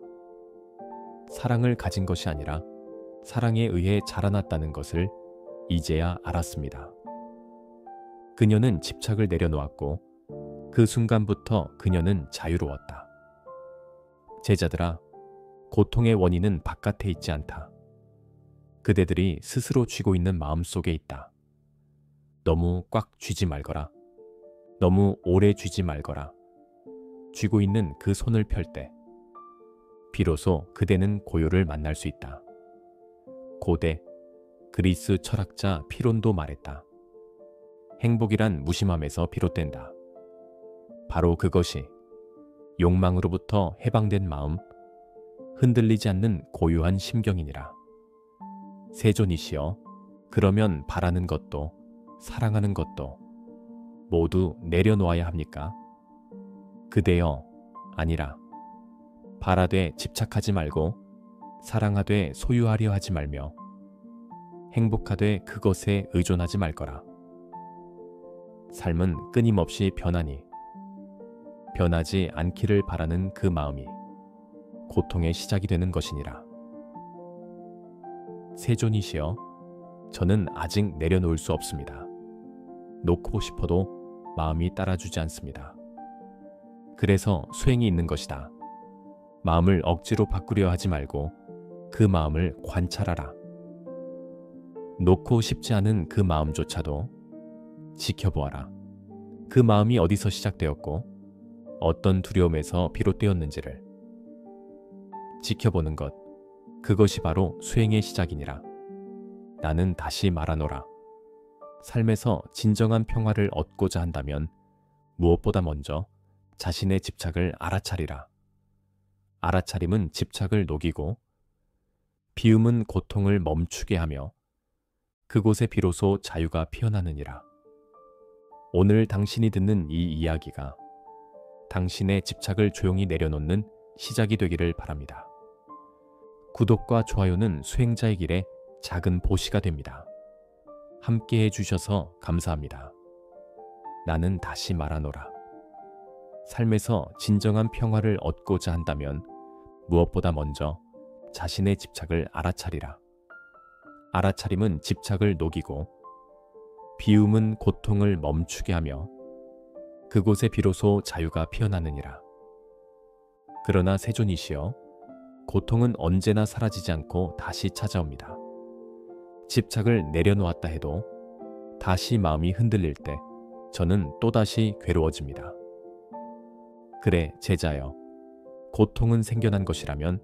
사랑을 가진 것이 아니라 사랑에 의해 자라났다는 것을 이제야 알았습니다. 그녀는 집착을 내려놓았고 그 순간부터 그녀는 자유로웠다. 제자들아, 고통의 원인은 바깥에 있지 않다. 그대들이 스스로 쥐고 있는 마음 속에 있다. 너무 꽉 쥐지 말거라. 너무 오래 쥐지 말거라. 쥐고 있는 그 손을 펼 때 비로소 그대는 고요를 만날 수 있다. 고대 그리스 철학자 피론도 말했다. 행복이란 무심함에서 비롯된다. 바로 그것이 욕망으로부터 해방된 마음, 흔들리지 않는 고요한 심경이니라. 세존이시여, 그러면 바라는 것도 사랑하는 것도 모두 내려놓아야 합니까? 그대여 아니라 바라되 집착하지 말고 사랑하되 소유하려 하지 말며 행복하되 그것에 의존하지 말거라. 삶은 끊임없이 변하니 변하지 않기를 바라는 그 마음이 고통의 시작이 되는 것이니라. 세존이시여, 저는 아직 내려놓을 수 없습니다. 놓고 싶어도 마음이 따라주지 않습니다. 그래서 수행이 있는 것이다. 마음을 억지로 바꾸려 하지 말고 그 마음을 관찰하라. 놓고 싶지 않은 그 마음조차도 지켜보아라. 그 마음이 어디서 시작되었고 어떤 두려움에서 비롯되었는지를 지켜보는 것, 그것이 바로 수행의 시작이니라. 나는 다시 말하노라. 삶에서 진정한 평화를 얻고자 한다면 무엇보다 먼저 자신의 집착을 알아차리라. 알아차림은 집착을 녹이고 비움은 고통을 멈추게 하며 그곳에 비로소 자유가 피어나느니라. 오늘 당신이 듣는 이 이야기가 당신의 집착을 조용히 내려놓는 시작이 되기를 바랍니다. 구독과 좋아요는 수행자의 길에 작은 보시가 됩니다. 함께 해주셔서 감사합니다. 나는 다시 말하노라. 삶에서 진정한 평화를 얻고자 한다면 무엇보다 먼저 자신의 집착을 알아차리라. 알아차림은 집착을 녹이고 비움은 고통을 멈추게 하며 그곳에 비로소 자유가 피어나느니라. 그러나 세존이시여, 고통은 언제나 사라지지 않고 다시 찾아옵니다. 집착을 내려놓았다 해도 다시 마음이 흔들릴 때 저는 또다시 괴로워집니다. 그래, 제자여. 고통은 생겨난 것이라면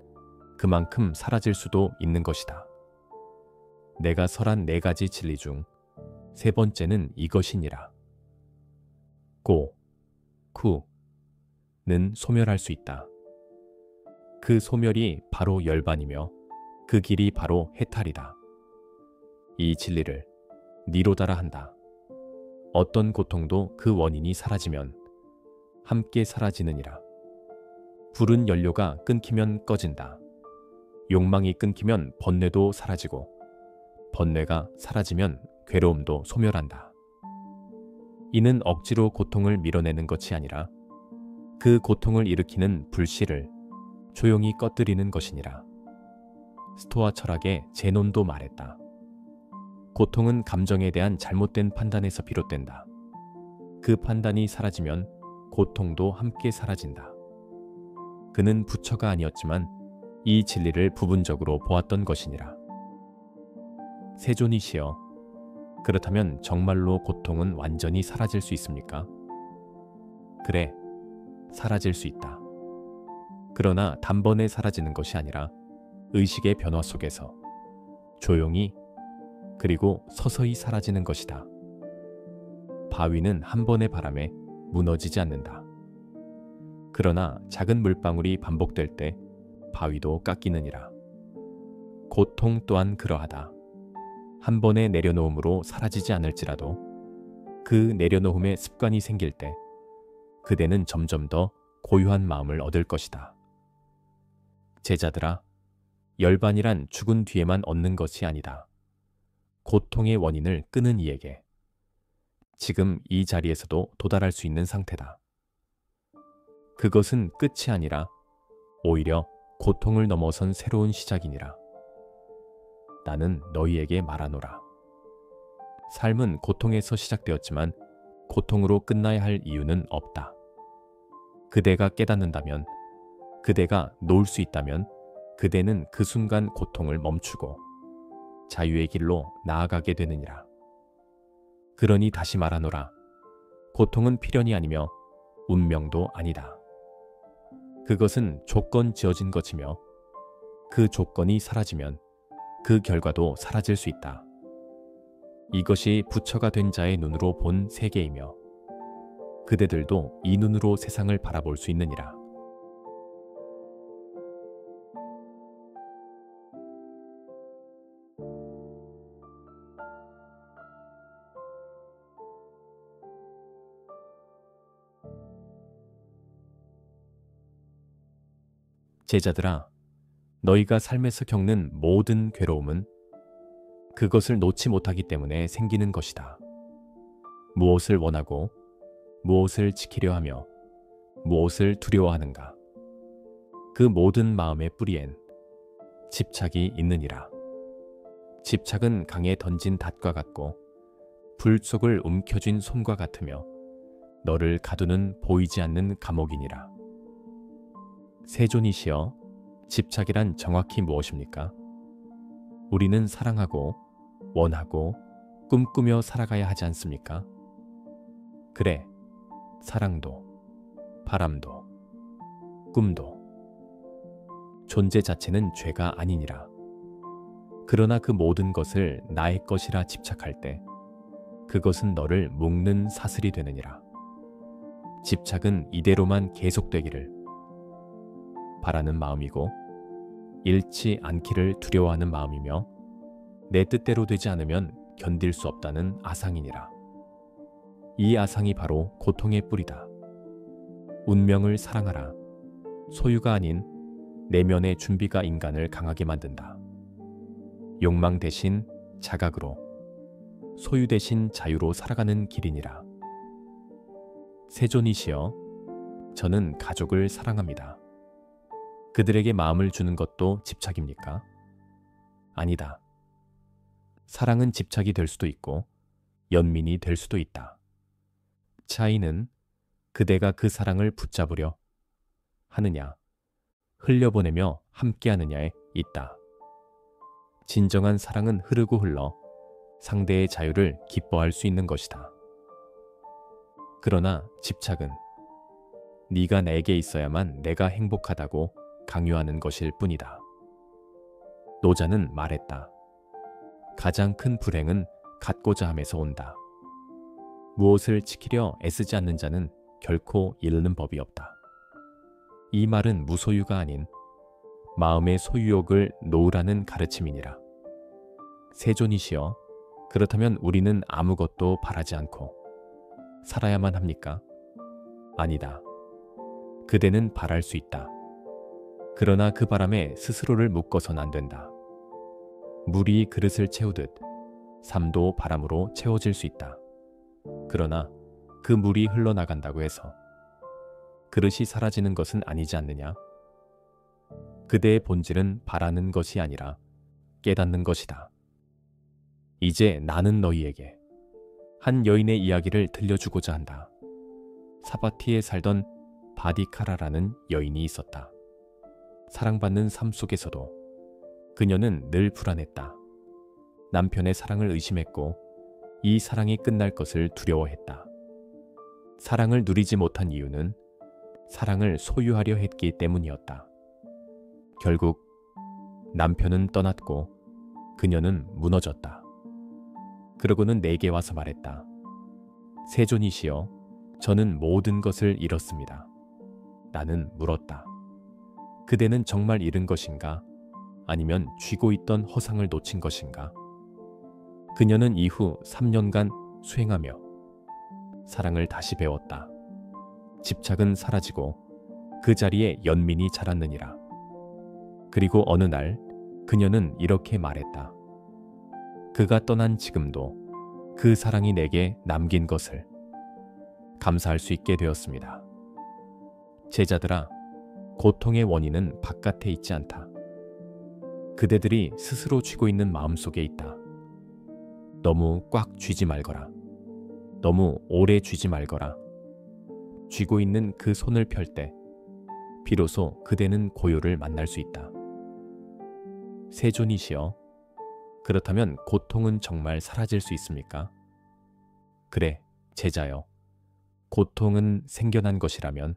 그만큼 사라질 수도 있는 것이다. 내가 설한 4가지 진리 중 3번째는 이것이니라. 고, 쿠, 는 소멸할 수 있다. 그 소멸이 바로 열반이며 그 길이 바로 해탈이다. 이 진리를 니로다라 한다. 어떤 고통도 그 원인이 사라지면 함께 사라지느니라. 불은 연료가 끊기면 꺼진다. 욕망이 끊기면 번뇌도 사라지고 번뇌가 사라지면 괴로움도 소멸한다. 이는 억지로 고통을 밀어내는 것이 아니라 그 고통을 일으키는 불씨를 조용히 꺼뜨리는 것이니라. 스토아 철학의 제논도 말했다. 고통은 감정에 대한 잘못된 판단에서 비롯된다. 그 판단이 사라지면 고통도 함께 사라진다. 그는 부처가 아니었지만 이 진리를 부분적으로 보았던 것이니라. 세존이시여, 그렇다면 정말로 고통은 완전히 사라질 수 있습니까? 그래, 사라질 수 있다. 그러나 단번에 사라지는 것이 아니라 의식의 변화 속에서 조용히 그리고 서서히 사라지는 것이다. 바위는 한 번의 바람에 무너지지 않는다. 그러나 작은 물방울이 반복될 때 바위도 깎이느니라. 고통 또한 그러하다. 한 번의 내려놓음으로 사라지지 않을지라도 그 내려놓음의 습관이 생길 때 그대는 점점 더 고요한 마음을 얻을 것이다. 제자들아, 열반이란 죽은 뒤에만 얻는 것이 아니다. 고통의 원인을 끄는 이에게 지금 이 자리에서도 도달할 수 있는 상태다. 그것은 끝이 아니라 오히려 고통을 넘어선 새로운 시작이니라. 나는 너희에게 말하노라. 삶은 고통에서 시작되었지만 고통으로 끝나야 할 이유는 없다. 그대가 깨닫는다면, 그대가 놓을 수 있다면 그대는 그 순간 고통을 멈추고 자유의 길로 나아가게 되느니라. 그러니 다시 말하노라. 고통은 필연이 아니며 운명도 아니다. 그것은 조건 지어진 것이며 그 조건이 사라지면 그 결과도 사라질 수 있다. 이것이 부처가 된 자의 눈으로 본 세계이며 그대들도 이 눈으로 세상을 바라볼 수 있느니라. 제자들아, 너희가 삶에서 겪는 모든 괴로움은 그것을 놓지 못하기 때문에 생기는 것이다. 무엇을 원하고 무엇을 지키려 하며 무엇을 두려워하는가? 그 모든 마음의 뿌리엔 집착이 있느니라. 집착은 강에 던진 닷과 같고 불 속을 움켜쥔 솜과 같으며 너를 가두는 보이지 않는 감옥이니라. 세존이시여, 집착이란 정확히 무엇입니까? 우리는 사랑하고 원하고 꿈꾸며 살아가야 하지 않습니까? 그래, 사랑도, 바람도, 꿈도 존재 자체는 죄가 아니니라. 그러나 그 모든 것을 나의 것이라 집착할 때 그것은 너를 묶는 사슬이 되느니라. 집착은 이대로만 계속되기를 바라는 마음이고 잃지 않기를 두려워하는 마음이며 내 뜻대로 되지 않으면 견딜 수 없다는 아상이니라. 이 아상이 바로 고통의 뿌리다. 운명을 사랑하라. 소유가 아닌 내면의 준비가 인간을 강하게 만든다. 욕망 대신 자각으로, 소유 대신 자유로 살아가는 길이니라. 세존이시여, 저는 가족을 사랑합니다. 그들에게 마음을 주는 것도 집착입니까? 아니다. 사랑은 집착이 될 수도 있고 연민이 될 수도 있다. 차이는 그대가 그 사랑을 붙잡으려 하느냐, 흘려보내며 함께하느냐에 있다. 진정한 사랑은 흐르고 흘러 상대의 자유를 기뻐할 수 있는 것이다. 그러나 집착은 네가 내게 있어야만 내가 행복하다고 강요하는 것일 뿐이다. 노자는 말했다. 가장 큰 불행은 갖고자 함에서 온다. 무엇을 지키려 애쓰지 않는 자는 결코 이르는 법이 없다. 이 말은 무소유가 아닌 마음의 소유욕을 놓으라는 가르침이니라. 세존이시여, 그렇다면 우리는 아무것도 바라지 않고 살아야만 합니까? 아니다. 그대는 바랄 수 있다. 그러나 그 바람에 스스로를 묶어선 안 된다. 물이 그릇을 채우듯 삶도 바람으로 채워질 수 있다. 그러나 그 물이 흘러나간다고 해서 그릇이 사라지는 것은 아니지 않느냐? 그대의 본질은 바라는 것이 아니라 깨닫는 것이다. 이제 나는 너희에게 한 여인의 이야기를 들려주고자 한다. 사바티에 살던 바디카라라는 여인이 있었다. 사랑받는 삶 속에서도 그녀는 늘 불안했다. 남편의 사랑을 의심했고 이 사랑이 끝날 것을 두려워했다. 사랑을 누리지 못한 이유는 사랑을 소유하려 했기 때문이었다. 결국 남편은 떠났고 그녀는 무너졌다. 그러고는 내게 와서 말했다. 세존이시여, 저는 모든 것을 잃었습니다. 나는 물었다. 그대는 정말 잃은 것인가? 아니면 쥐고 있던 허상을 놓친 것인가? 그녀는 이후 3년간 수행하며 사랑을 다시 배웠다. 집착은 사라지고 그 자리에 연민이 자랐느니라. 그리고 어느 날 그녀는 이렇게 말했다. 그가 떠난 지금도 그 사랑이 내게 남긴 것을 감사할 수 있게 되었습니다. 제자들아, 고통의 원인은 바깥에 있지 않다. 그대들이 스스로 쥐고 있는 마음속에 있다. 너무 꽉 쥐지 말거라. 너무 오래 쥐지 말거라. 쥐고 있는 그 손을 펼 때 비로소 그대는 고요를 만날 수 있다. 세존이시여, 그렇다면 고통은 정말 사라질 수 있습니까? 그래, 제자여. 고통은 생겨난 것이라면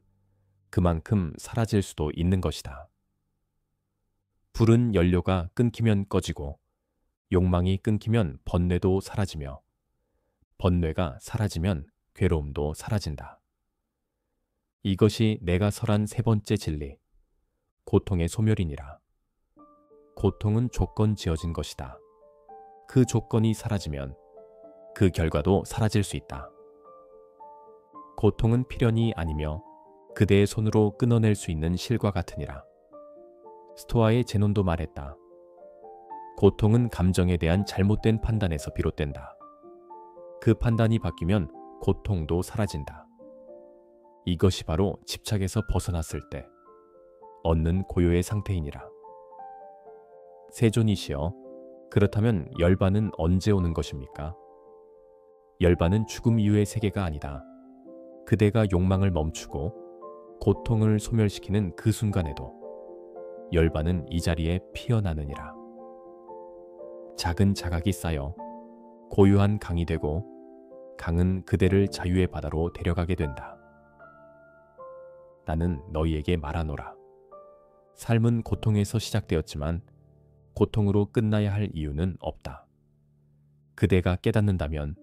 그만큼 사라질 수도 있는 것이다. 불은 연료가 끊기면 꺼지고 욕망이 끊기면 번뇌도 사라지며 번뇌가 사라지면 괴로움도 사라진다. 이것이 내가 설한 세 번째 진리, 고통의 소멸이니라. 고통은 조건 지어진 것이다. 그 조건이 사라지면 그 결과도 사라질 수 있다. 고통은 필연이 아니며 그대의 손으로 끊어낼 수 있는 실과 같으니라. 스토아의 제논도 말했다. 고통은 감정에 대한 잘못된 판단에서 비롯된다. 그 판단이 바뀌면 고통도 사라진다. 이것이 바로 집착에서 벗어났을 때 얻는 고요의 상태이니라. 세존이시여, 그렇다면 열반은 언제 오는 것입니까? 열반은 죽음 이후의 세계가 아니다. 그대가 욕망을 멈추고 고통을 소멸시키는 그 순간에도 열반은 이 자리에 피어나느니라. 작은 자각이 쌓여 고요한 강이 되고 강은 그대를 자유의 바다로 데려가게 된다. 나는 너희에게 말하노라. 삶은 고통에서 시작되었지만 고통으로 끝나야 할 이유는 없다. 그대가 깨닫는다면,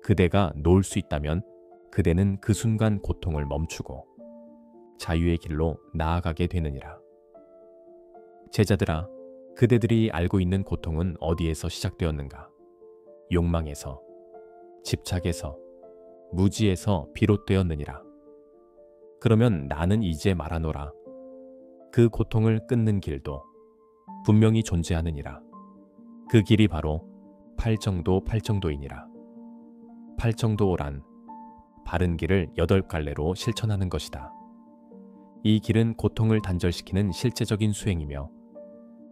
그대가 놓을 수 있다면 그대는 그 순간 고통을 멈추고 자유의 길로 나아가게 되느니라. 제자들아, 그대들이 알고 있는 고통은 어디에서 시작되었는가? 욕망에서, 집착에서, 무지에서 비롯되었느니라. 그러면 나는 이제 말하노라. 그 고통을 끊는 길도 분명히 존재하느니라. 그 길이 바로 팔정도이니라. 팔정도란 바른 길을 8갈래로 실천하는 것이다. 이 길은 고통을 단절시키는 실제적인 수행이며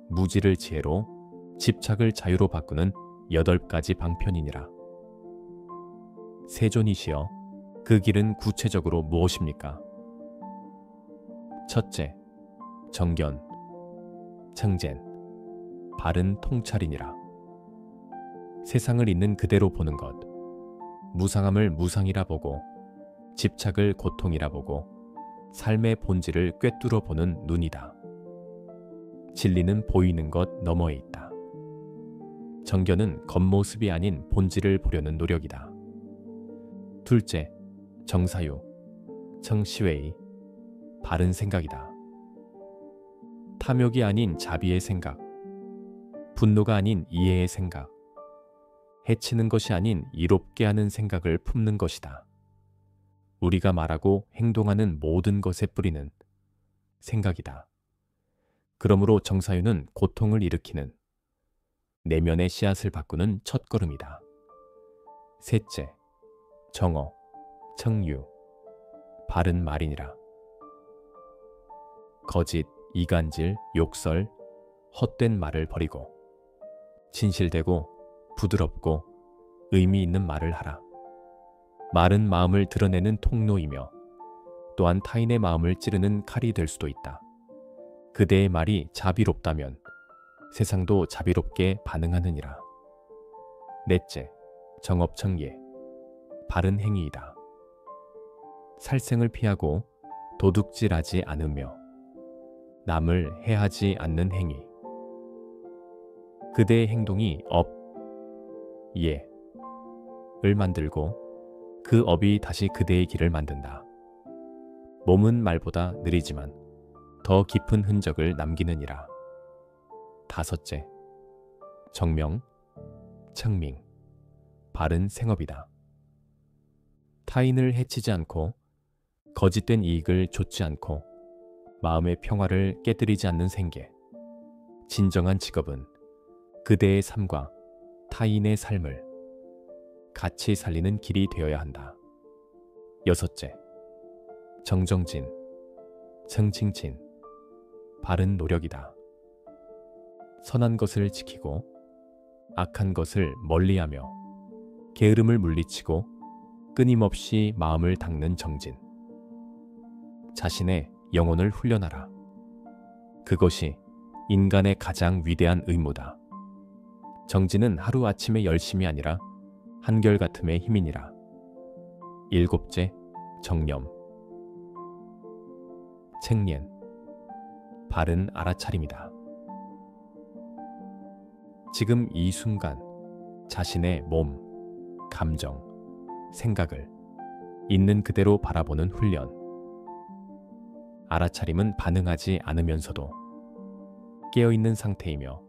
무지를 지혜로, 집착을 자유로 바꾸는 8가지 방편이니라. 세존이시여, 그 길은 구체적으로 무엇입니까? 첫째, 정견, 청젠, 바른 통찰이니라. 세상을 있는 그대로 보는 것, 무상함을 무상이라 보고, 집착을 고통이라 보고, 삶의 본질을 꿰뚫어 보는 눈이다. 진리는 보이는 것 너머에 있다. 정견은 겉모습이 아닌 본질을 보려는 노력이다. 둘째, 정사유, 청시웨이, 바른 생각이다. 탐욕이 아닌 자비의 생각, 분노가 아닌 이해의 생각, 해치는 것이 아닌 이롭게 하는 생각을 품는 것이다. 우리가 말하고 행동하는 모든 것의 뿌리는 생각이다. 그러므로 정사유는 고통을 일으키는, 내면의 씨앗을 바꾸는 첫걸음이다. 셋째, 정어, 청유, 바른 말이니라. 거짓, 이간질, 욕설, 헛된 말을 버리고 진실되고 부드럽고 의미 있는 말을 하라. 말은 마음을 드러내는 통로이며 또한 타인의 마음을 찌르는 칼이 될 수도 있다. 그대의 말이 자비롭다면 세상도 자비롭게 반응하느니라. 넷째, 정업청예, 바른 행위이다. 살생을 피하고 도둑질하지 않으며 남을 해하지 않는 행위. 그대의 행동이 업, 예, 을 만들고 그 업이 다시 그대의 길을 만든다. 몸은 말보다 느리지만 더 깊은 흔적을 남기느니라. 다섯째, 정명, 청밍, 바른 생업이다. 타인을 해치지 않고 거짓된 이익을 좇지 않고 마음의 평화를 깨뜨리지 않는 생계. 진정한 직업은 그대의 삶과 타인의 삶을 같이 살리는 길이 되어야 한다. 여섯째, 정정진, 청칭진, 바른 노력이다. 선한 것을 지키고 악한 것을 멀리하며 게으름을 물리치고 끊임없이 마음을 닦는 정진. 자신의 영혼을 훈련하라. 그것이 인간의 가장 위대한 의무다. 정진은 하루아침의 열심이 아니라 한결같음의 힘이니라. 일곱째, 정념, 책년, 바른 알아차림이다. 지금 이 순간 자신의 몸, 감정, 생각을 있는 그대로 바라보는 훈련. 알아차림은 반응하지 않으면서도 깨어있는 상태이며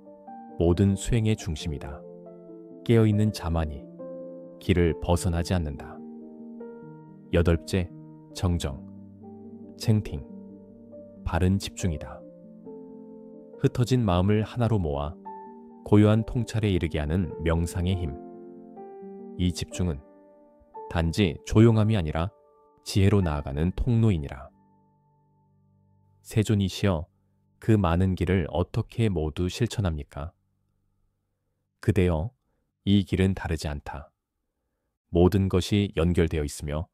모든 수행의 중심이다. 깨어있는 자만이 길을 벗어나지 않는다. 여덟째, 정정, 챙팅, 바른 집중이다. 흩어진 마음을 하나로 모아 고요한 통찰에 이르게 하는 명상의 힘. 이 집중은 단지 조용함이 아니라 지혜로 나아가는 통로이니라. 세존이시여, 그 많은 길을 어떻게 모두 실천합니까? 그대여, 이 길은 다르지 않다. 모든 것이 연결되어 있으며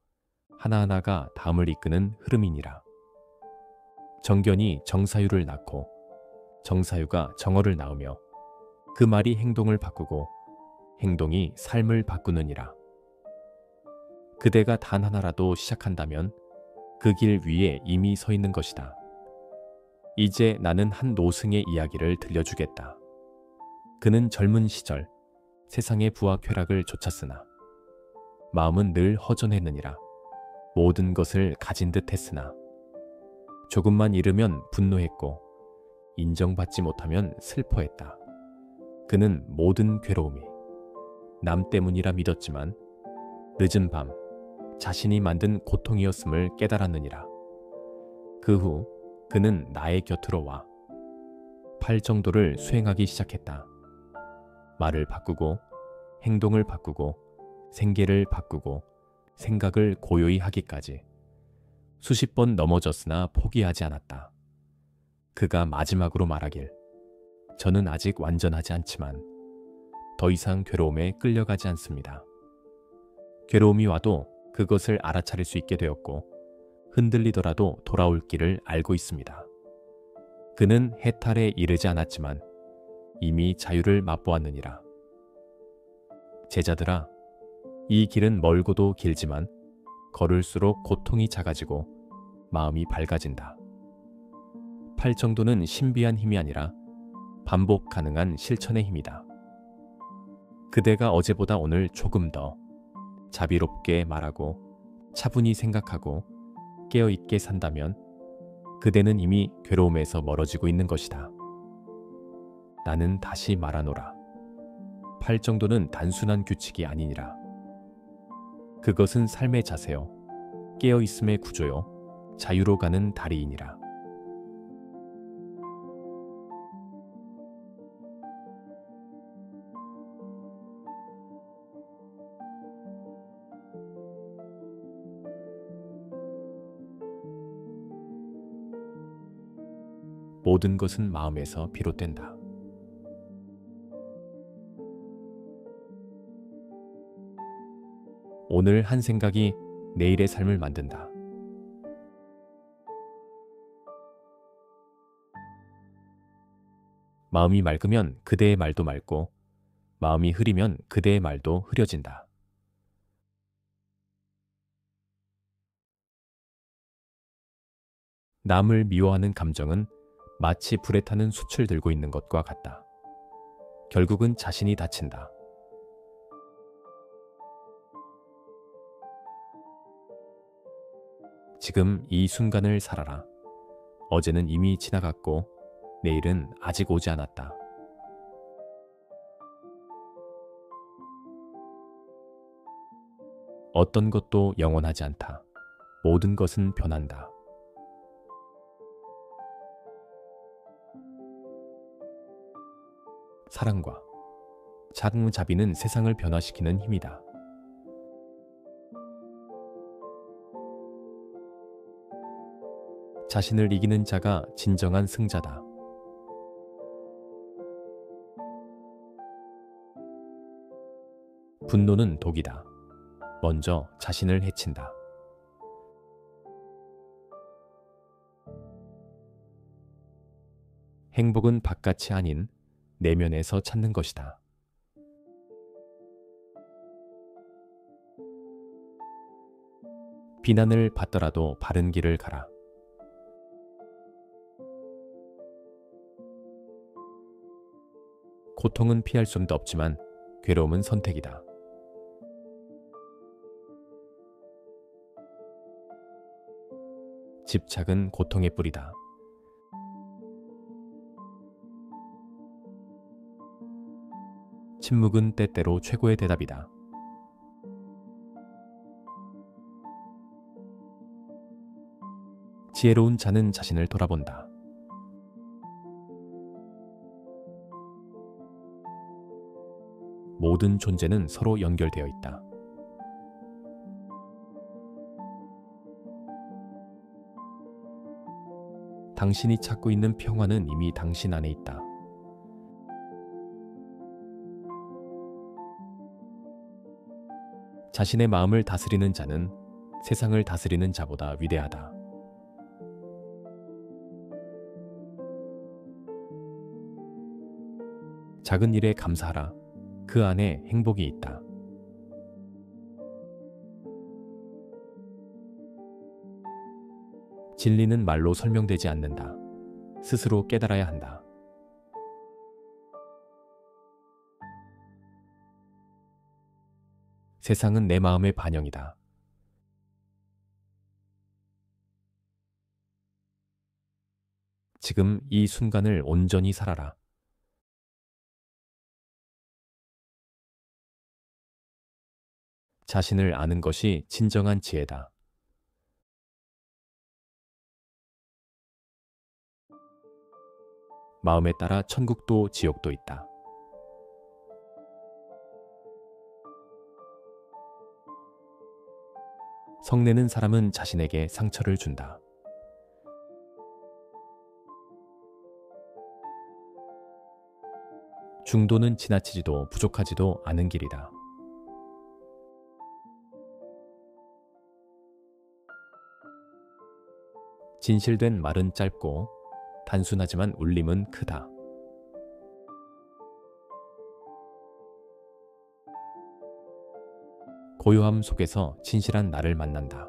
하나하나가 다음을 이끄는 흐름이니라. 정견이 정사유를 낳고 정사유가 정어를 낳으며 그 말이 행동을 바꾸고 행동이 삶을 바꾸느니라. 그대가 단 하나라도 시작한다면 그 길 위에 이미 서 있는 것이다. 이제 나는 한 노승의 이야기를 들려주겠다. 그는 젊은 시절 세상의 부와 쾌락을 좇았으나 마음은 늘 허전했느니라. 모든 것을 가진 듯 했으나 조금만 잃으면 분노했고 인정받지 못하면 슬퍼했다. 그는 모든 괴로움이 남 때문이라 믿었지만 늦은 밤 자신이 만든 고통이었음을 깨달았느니라. 그 후 그는 나의 곁으로 와 팔정도를 수행하기 시작했다. 말을 바꾸고 행동을 바꾸고 생계를 바꾸고 생각을 고요히 하기까지 수십 번 넘어졌으나 포기하지 않았다. 그가 마지막으로 말하길, 저는 아직 완전하지 않지만 더 이상 괴로움에 끌려가지 않습니다. 괴로움이 와도 그것을 알아차릴 수 있게 되었고 흔들리더라도 돌아올 길을 알고 있습니다. 그는 해탈에 이르지 않았지만 이미 자유를 맛보았느니라. 제자들아, 이 길은 멀고도 길지만 걸을수록 고통이 작아지고 마음이 밝아진다. 팔정도는 신비한 힘이 아니라 반복 가능한 실천의 힘이다. 그대가 어제보다 오늘 조금 더 자비롭게 말하고 차분히 생각하고 깨어있게 산다면 그대는 이미 괴로움에서 멀어지고 있는 것이다. 나는 다시 말하노라. 팔정도는 단순한 규칙이 아니니라. 그것은 삶의 자세요, 깨어있음의 구조요, 자유로 가는 다리이니라. 모든 것은 마음에서 비롯된다. 오늘 한 생각이 내일의 삶을 만든다. 마음이 맑으면 그대의 말도 맑고 마음이 흐리면 그대의 말도 흐려진다. 남을 미워하는 감정은 마치 불에 타는 숯을 들고 있는 것과 같다. 결국은 자신이 다친다. 지금 이 순간을 살아라. 어제는 이미 지나갔고 내일은 아직 오지 않았다. 어떤 것도 영원하지 않다. 모든 것은 변한다. 사랑과 자궁자비는 세상을 변화시키는 힘이다. 자신을 이기는 자가 진정한 승자다. 분노는 독이다. 먼저 자신을 해친다. 행복은 바깥이 아닌 내면에서 찾는 것이다. 비난을 받더라도 바른 길을 가라. 고통은 피할 수 없지만 괴로움은 선택이다. 집착은 고통의 뿌리다. 침묵은 때때로 최고의 대답이다. 지혜로운 자는 자신을 돌아본다. 모든 존재는 서로 연결되어 있다. 당신이 찾고 있는 평화는 이미 당신 안에 있다. 자신의 마음을 다스리는 자는 세상을 다스리는 자보다 위대하다. 작은 일에 감사하라. 그 안에 행복이 있다. 진리는 말로 설명되지 않는다. 스스로 깨달아야 한다. 세상은 내 마음의 반영이다. 지금 이 순간을 온전히 살아라. 자신을 아는 것이 진정한 지혜다. 마음에 따라 천국도 지옥도 있다. 성내는 사람은 자신에게 상처를 준다. 중도는 지나치지도 부족하지도 않은 길이다. 진실된 말은 짧고 단순하지만 울림은 크다. 고요함 속에서 진실한 나를 만난다.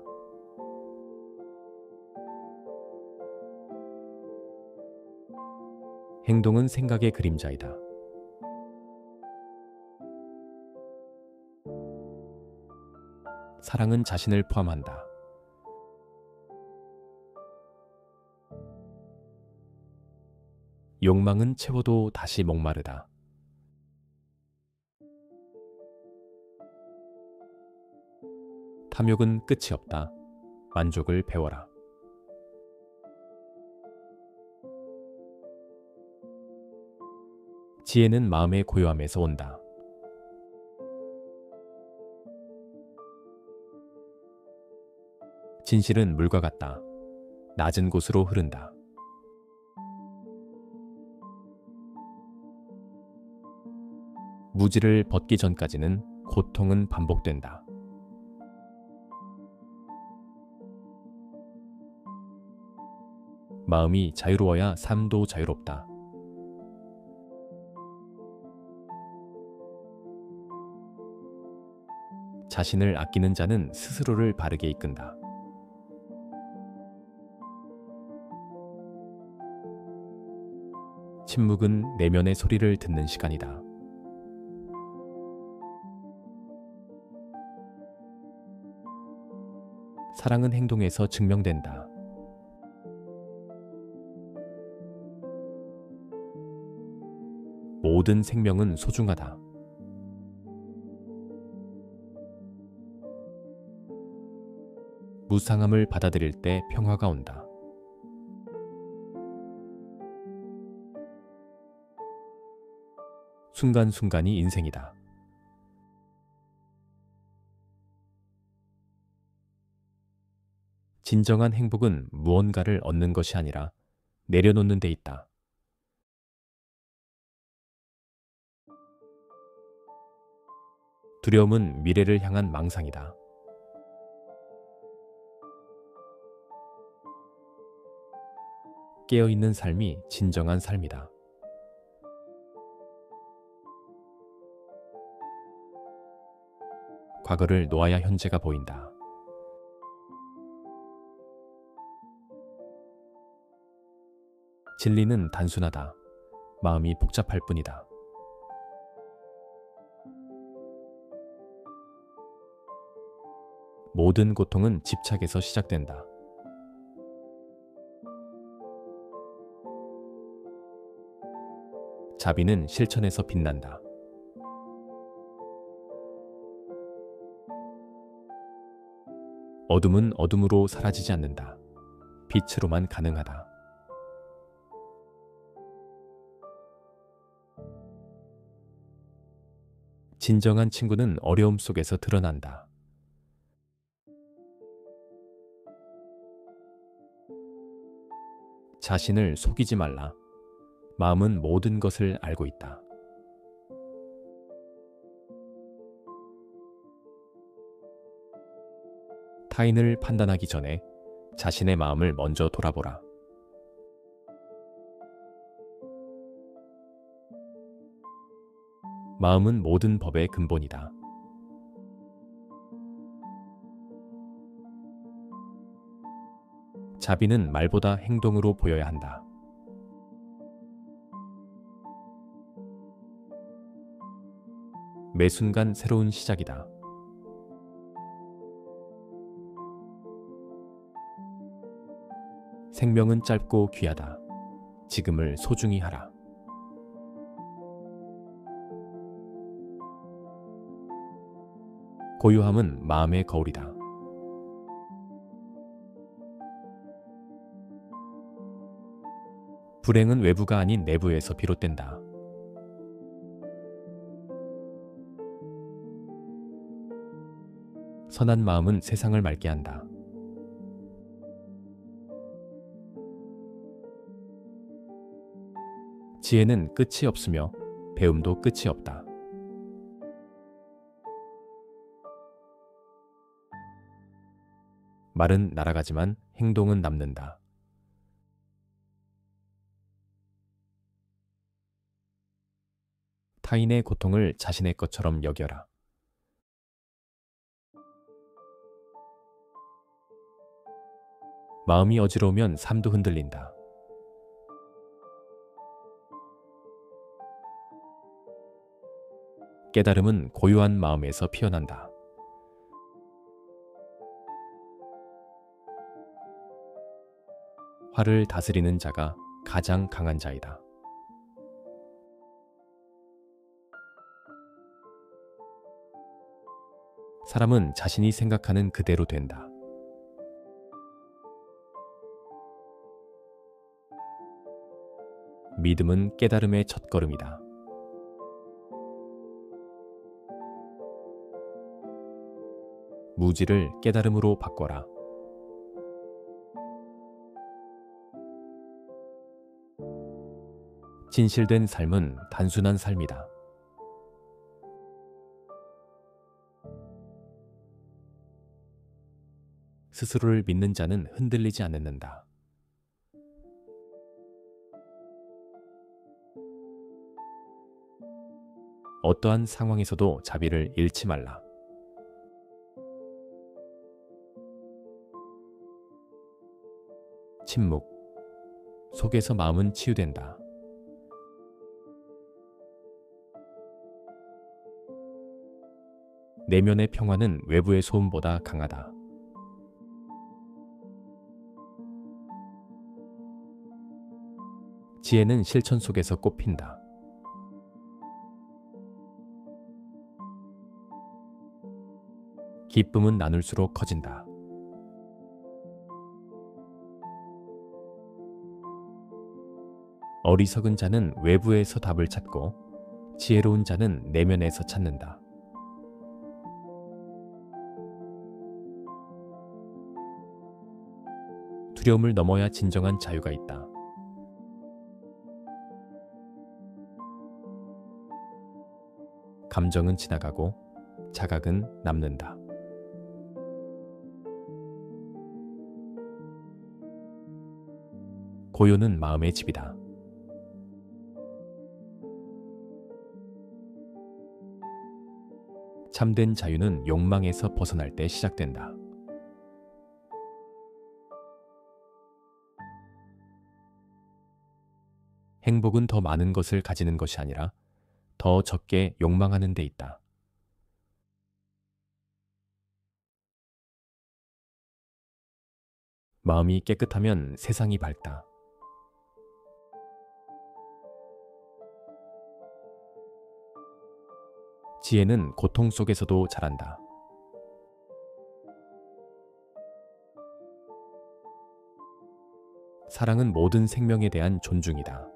행동은 생각의 그림자이다. 사랑은 자신을 포함한다. 욕망은 채워도 다시 목마르다. 탐욕은 끝이 없다. 만족을 배워라. 지혜는 마음의 고요함에서 온다. 진실은 물과 같다. 낮은 곳으로 흐른다. 무지를 벗기 전까지는 고통은 반복된다. 마음이 자유로워야 삶도 자유롭다. 자신을 아끼는 자는 스스로를 바르게 이끈다. 침묵은 내면의 소리를 듣는 시간이다. 사랑은 행동에서 증명된다. 모든 생명은 소중하다. 무상함을 받아들일 때 평화가 온다. 순간순간이 인생이다. 진정한 행복은 무언가를 얻는 것이 아니라 내려놓는 데 있다. 두려움은 미래를 향한 망상이다. 깨어있는 삶이 진정한 삶이다. 과거를 놓아야 현재가 보인다. 진리는 단순하다. 마음이 복잡할 뿐이다. 모든 고통은 집착에서 시작된다. 자비는 실천에서 빛난다. 어둠은 어둠으로 사라지지 않는다. 빛으로만 가능하다. 진정한 친구는 어려움 속에서 드러난다. 자신을 속이지 말라. 마음은 모든 것을 알고 있다. 타인을 판단하기 전에 자신의 마음을 먼저 돌아보라. 마음은 모든 법의 근본이다. 자비는 말보다 행동으로 보여야 한다. 매 순간 새로운 시작이다. 생명은 짧고 귀하다. 지금을 소중히 하라. 고요함은 마음의 거울이다. 불행은 외부가 아닌 내부에서 비롯된다. 선한 마음은 세상을 맑게 한다. 지혜는 끝이 없으며 배움도 끝이 없다. 말은 날아가지만 행동은 남는다. 타인의 고통을 자신의 것처럼 여겨라. 마음이 어지러우면 삶도 흔들린다. 깨달음은 고요한 마음에서 피어난다. 화를 다스리는 자가 가장 강한 자이다. 사람은 자신이 생각하는 그대로 된다. 믿음은 깨달음의 첫걸음이다. 무지를 깨달음으로 바꿔라. 진실된 삶은 단순한 삶이다. 스스로를 믿는 자는 흔들리지 않는다. 어떠한 상황에서도 자비를 잃지 말라. 침묵 속에서 마음은 치유된다. 내면의 평화는 외부의 소음보다 강하다. 지혜는 실천 속에서 꽃핀다. 기쁨은 나눌수록 커진다. 어리석은 자는 외부에서 답을 찾고 지혜로운 자는 내면에서 찾는다. 두려움을 넘어야 진정한 자유가 있다. 감정은 지나가고 자각은 남는다. 고요는 마음의 집이다. 참된 자유는 욕망에서 벗어날 때 시작된다. 행복은 더 많은 것을 가지는 것이 아니라 더 적게 욕망하는 데 있다. 마음이 깨끗하면 세상이 밝다. 지혜는 고통 속에서도 자란다. 사랑은 모든 생명에 대한 존중이다.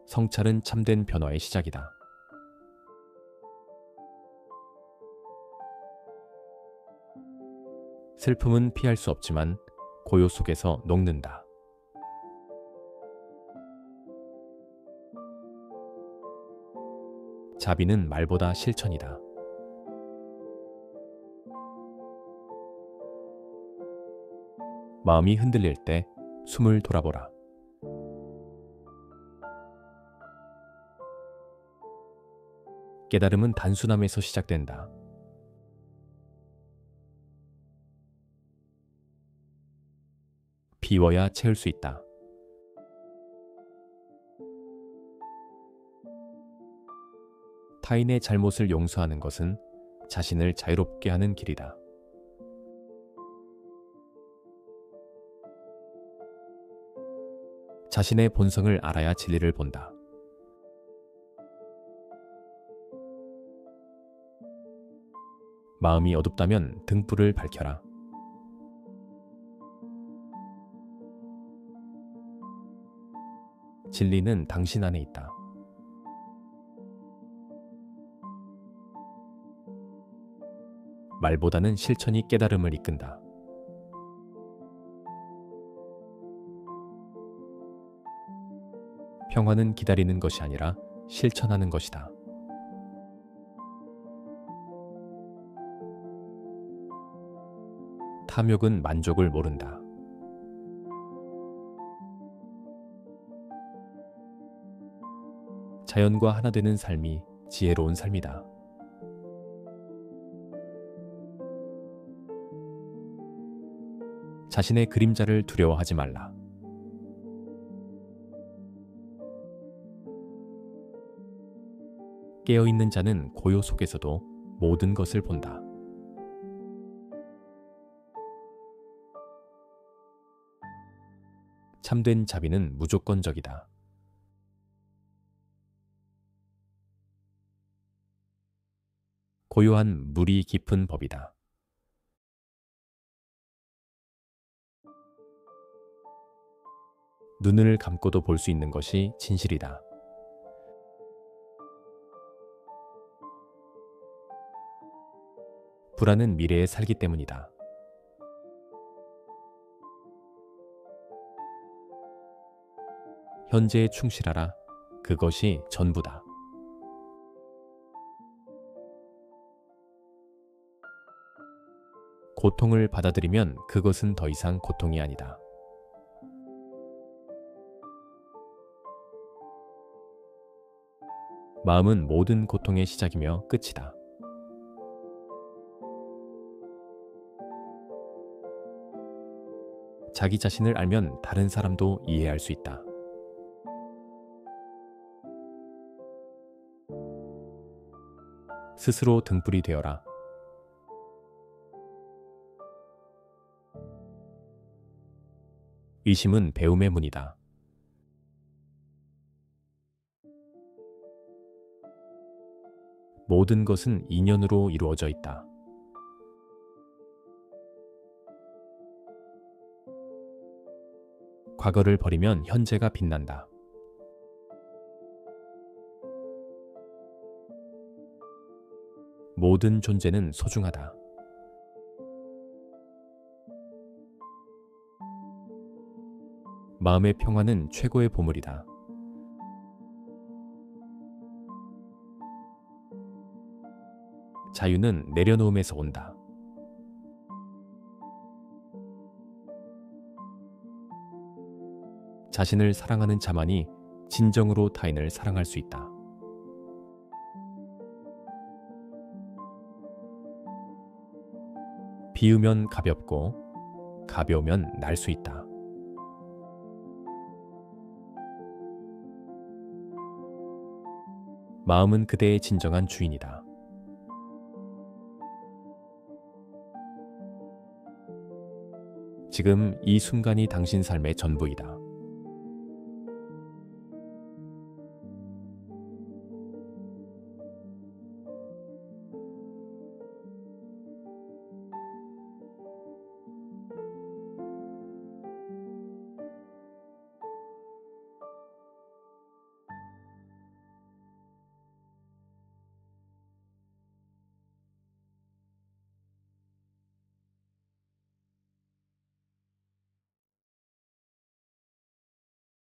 성찰은 참된 변화의 시작이다. 슬픔은 피할 수 없지만 고요 속에서 녹는다. 자비는 말보다 실천이다. 마음이 흔들릴 때 숨을 돌아보라. 깨달음은 단순함에서 시작된다. 비워야 채울 수 있다. 타인의 잘못을 용서하는 것은 자신을 자유롭게 하는 길이다. 자신의 본성을 알아야 진리를 본다. 마음이 어둡다면 등불을 밝혀라. 진리는 당신 안에 있다. 말보다는 실천이 깨달음을 이끈다. 평화는 기다리는 것이 아니라 실천하는 것이다. 탐욕은 만족을 모른다. 자연과 하나 되는 삶이 지혜로운 삶이다. 자신의 그림자를 두려워하지 말라. 깨어있는 자는 고요 속에서도 모든 것을 본다. 참된 자비는 무조건적이다. 고요한 물이 깊은 법이다. 눈을 감고도 볼 수 있는 것이 진실이다. 불안은 미래에 살기 때문이다. 현재에 충실하라. 그것이 전부다. 고통을 받아들이면 그것은 더 이상 고통이 아니다. 마음은 모든 고통의 시작이며 끝이다. 자기 자신을 알면 다른 사람도 이해할 수 있다. 스스로 등불이 되어라. 의심은 배움의 문이다. 모든 것은 인연으로 이루어져 있다. 과거를 버리면 현재가 빛난다. 모든 존재는 소중하다. 마음의 평화는 최고의 보물이다. 자유는 내려놓음에서 온다. 자신을 사랑하는 자만이 진정으로 타인을 사랑할 수 있다. 비우면 가볍고 가벼우면 날 수 있다. 마음은 그대의 진정한 주인이다. 지금 이 순간이 당신 삶의 전부이다.